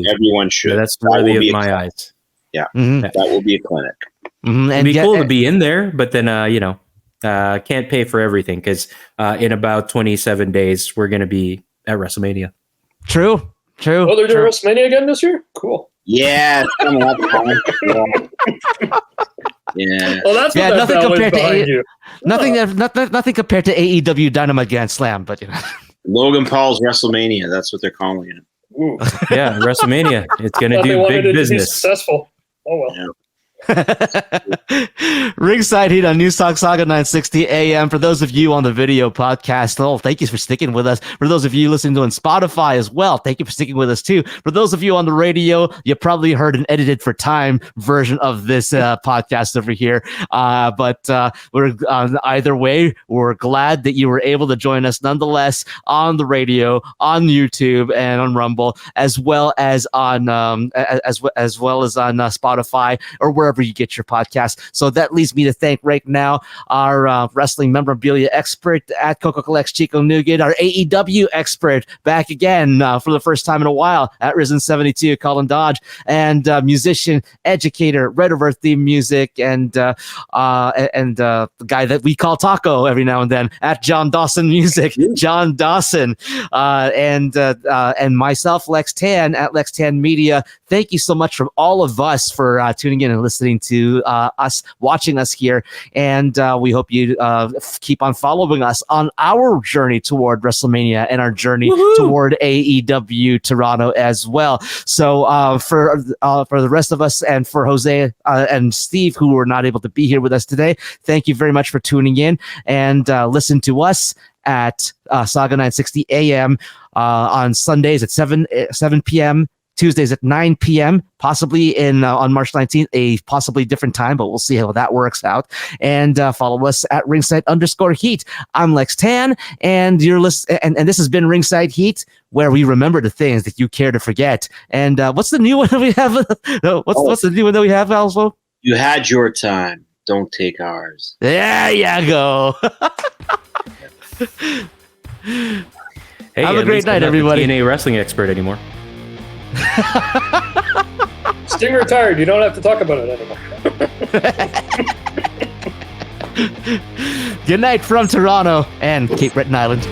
Everyone should. Yeah, that's worthy of my eyes. Yeah, that will be a clinic. Mm-hmm. It'd be cool to be in there, but then can't pay for everything because in about 27 days we're going to be at WrestleMania. True. Oh, they're doing WrestleMania again this year? Cool. Yeah, it's coming up. Yeah. Well, that's what nothing compared to you. Nothing compared to AEW Dynamite Grand Slam, but Logan Paul's WrestleMania. That's what they're calling it. Ooh. Yeah, WrestleMania. It's going to do big business. Be successful. Oh well. Yeah. Ringside Heat on News Talk Sauga 960 AM. For those of you on the video podcast, thank you for sticking with us. For those of you listening to on Spotify as well, thank you for sticking with us too. For those of you on the radio, you probably heard an edited for time version of this podcast over here. But we're either way, we're glad that you were able to join us nonetheless on the radio, on YouTube, and on Rumble, as well as on Spotify or wherever you get your podcast. So that leaves me to thank right now our wrestling memorabilia expert at Coca-Cola X, Chico Nuguid, our AEW expert back again for the first time in a while at Risen 72, Colin Dodge, and musician, educator, Red of Earth theme music, and the guy that we call Taco every now and then at John Dawson Music, John Dawson, and myself, Lex Tan at Lex Tan Media. Thank you so much from all of us for tuning in and listening to us, watching us here. And we hope you keep on following us on our journey toward WrestleMania and our journey toward AEW Toronto as well. So for the rest of us and for Jose and Steve, who were not able to be here with us today, thank you very much for tuning in and listen to us at Sauga 960 AM on Sundays at 7 p.m., Tuesdays at 9 p.m., possibly on March 19th, a possibly different time, but we'll see how that works out. And follow us at Ringside_Heat. I'm Lex Tan, and you're and this has been Ringside Heat, where we remember the things that you care to forget. And what's the new one that we have? What's the new one that we have, also? You had your time. Don't take ours. There you go. Hey, Have a at great least I'm night, not the everybody. TNA wrestling expert anymore. Sting retired. You don't have to talk about it anymore. Good night from Toronto and Cape Breton Island.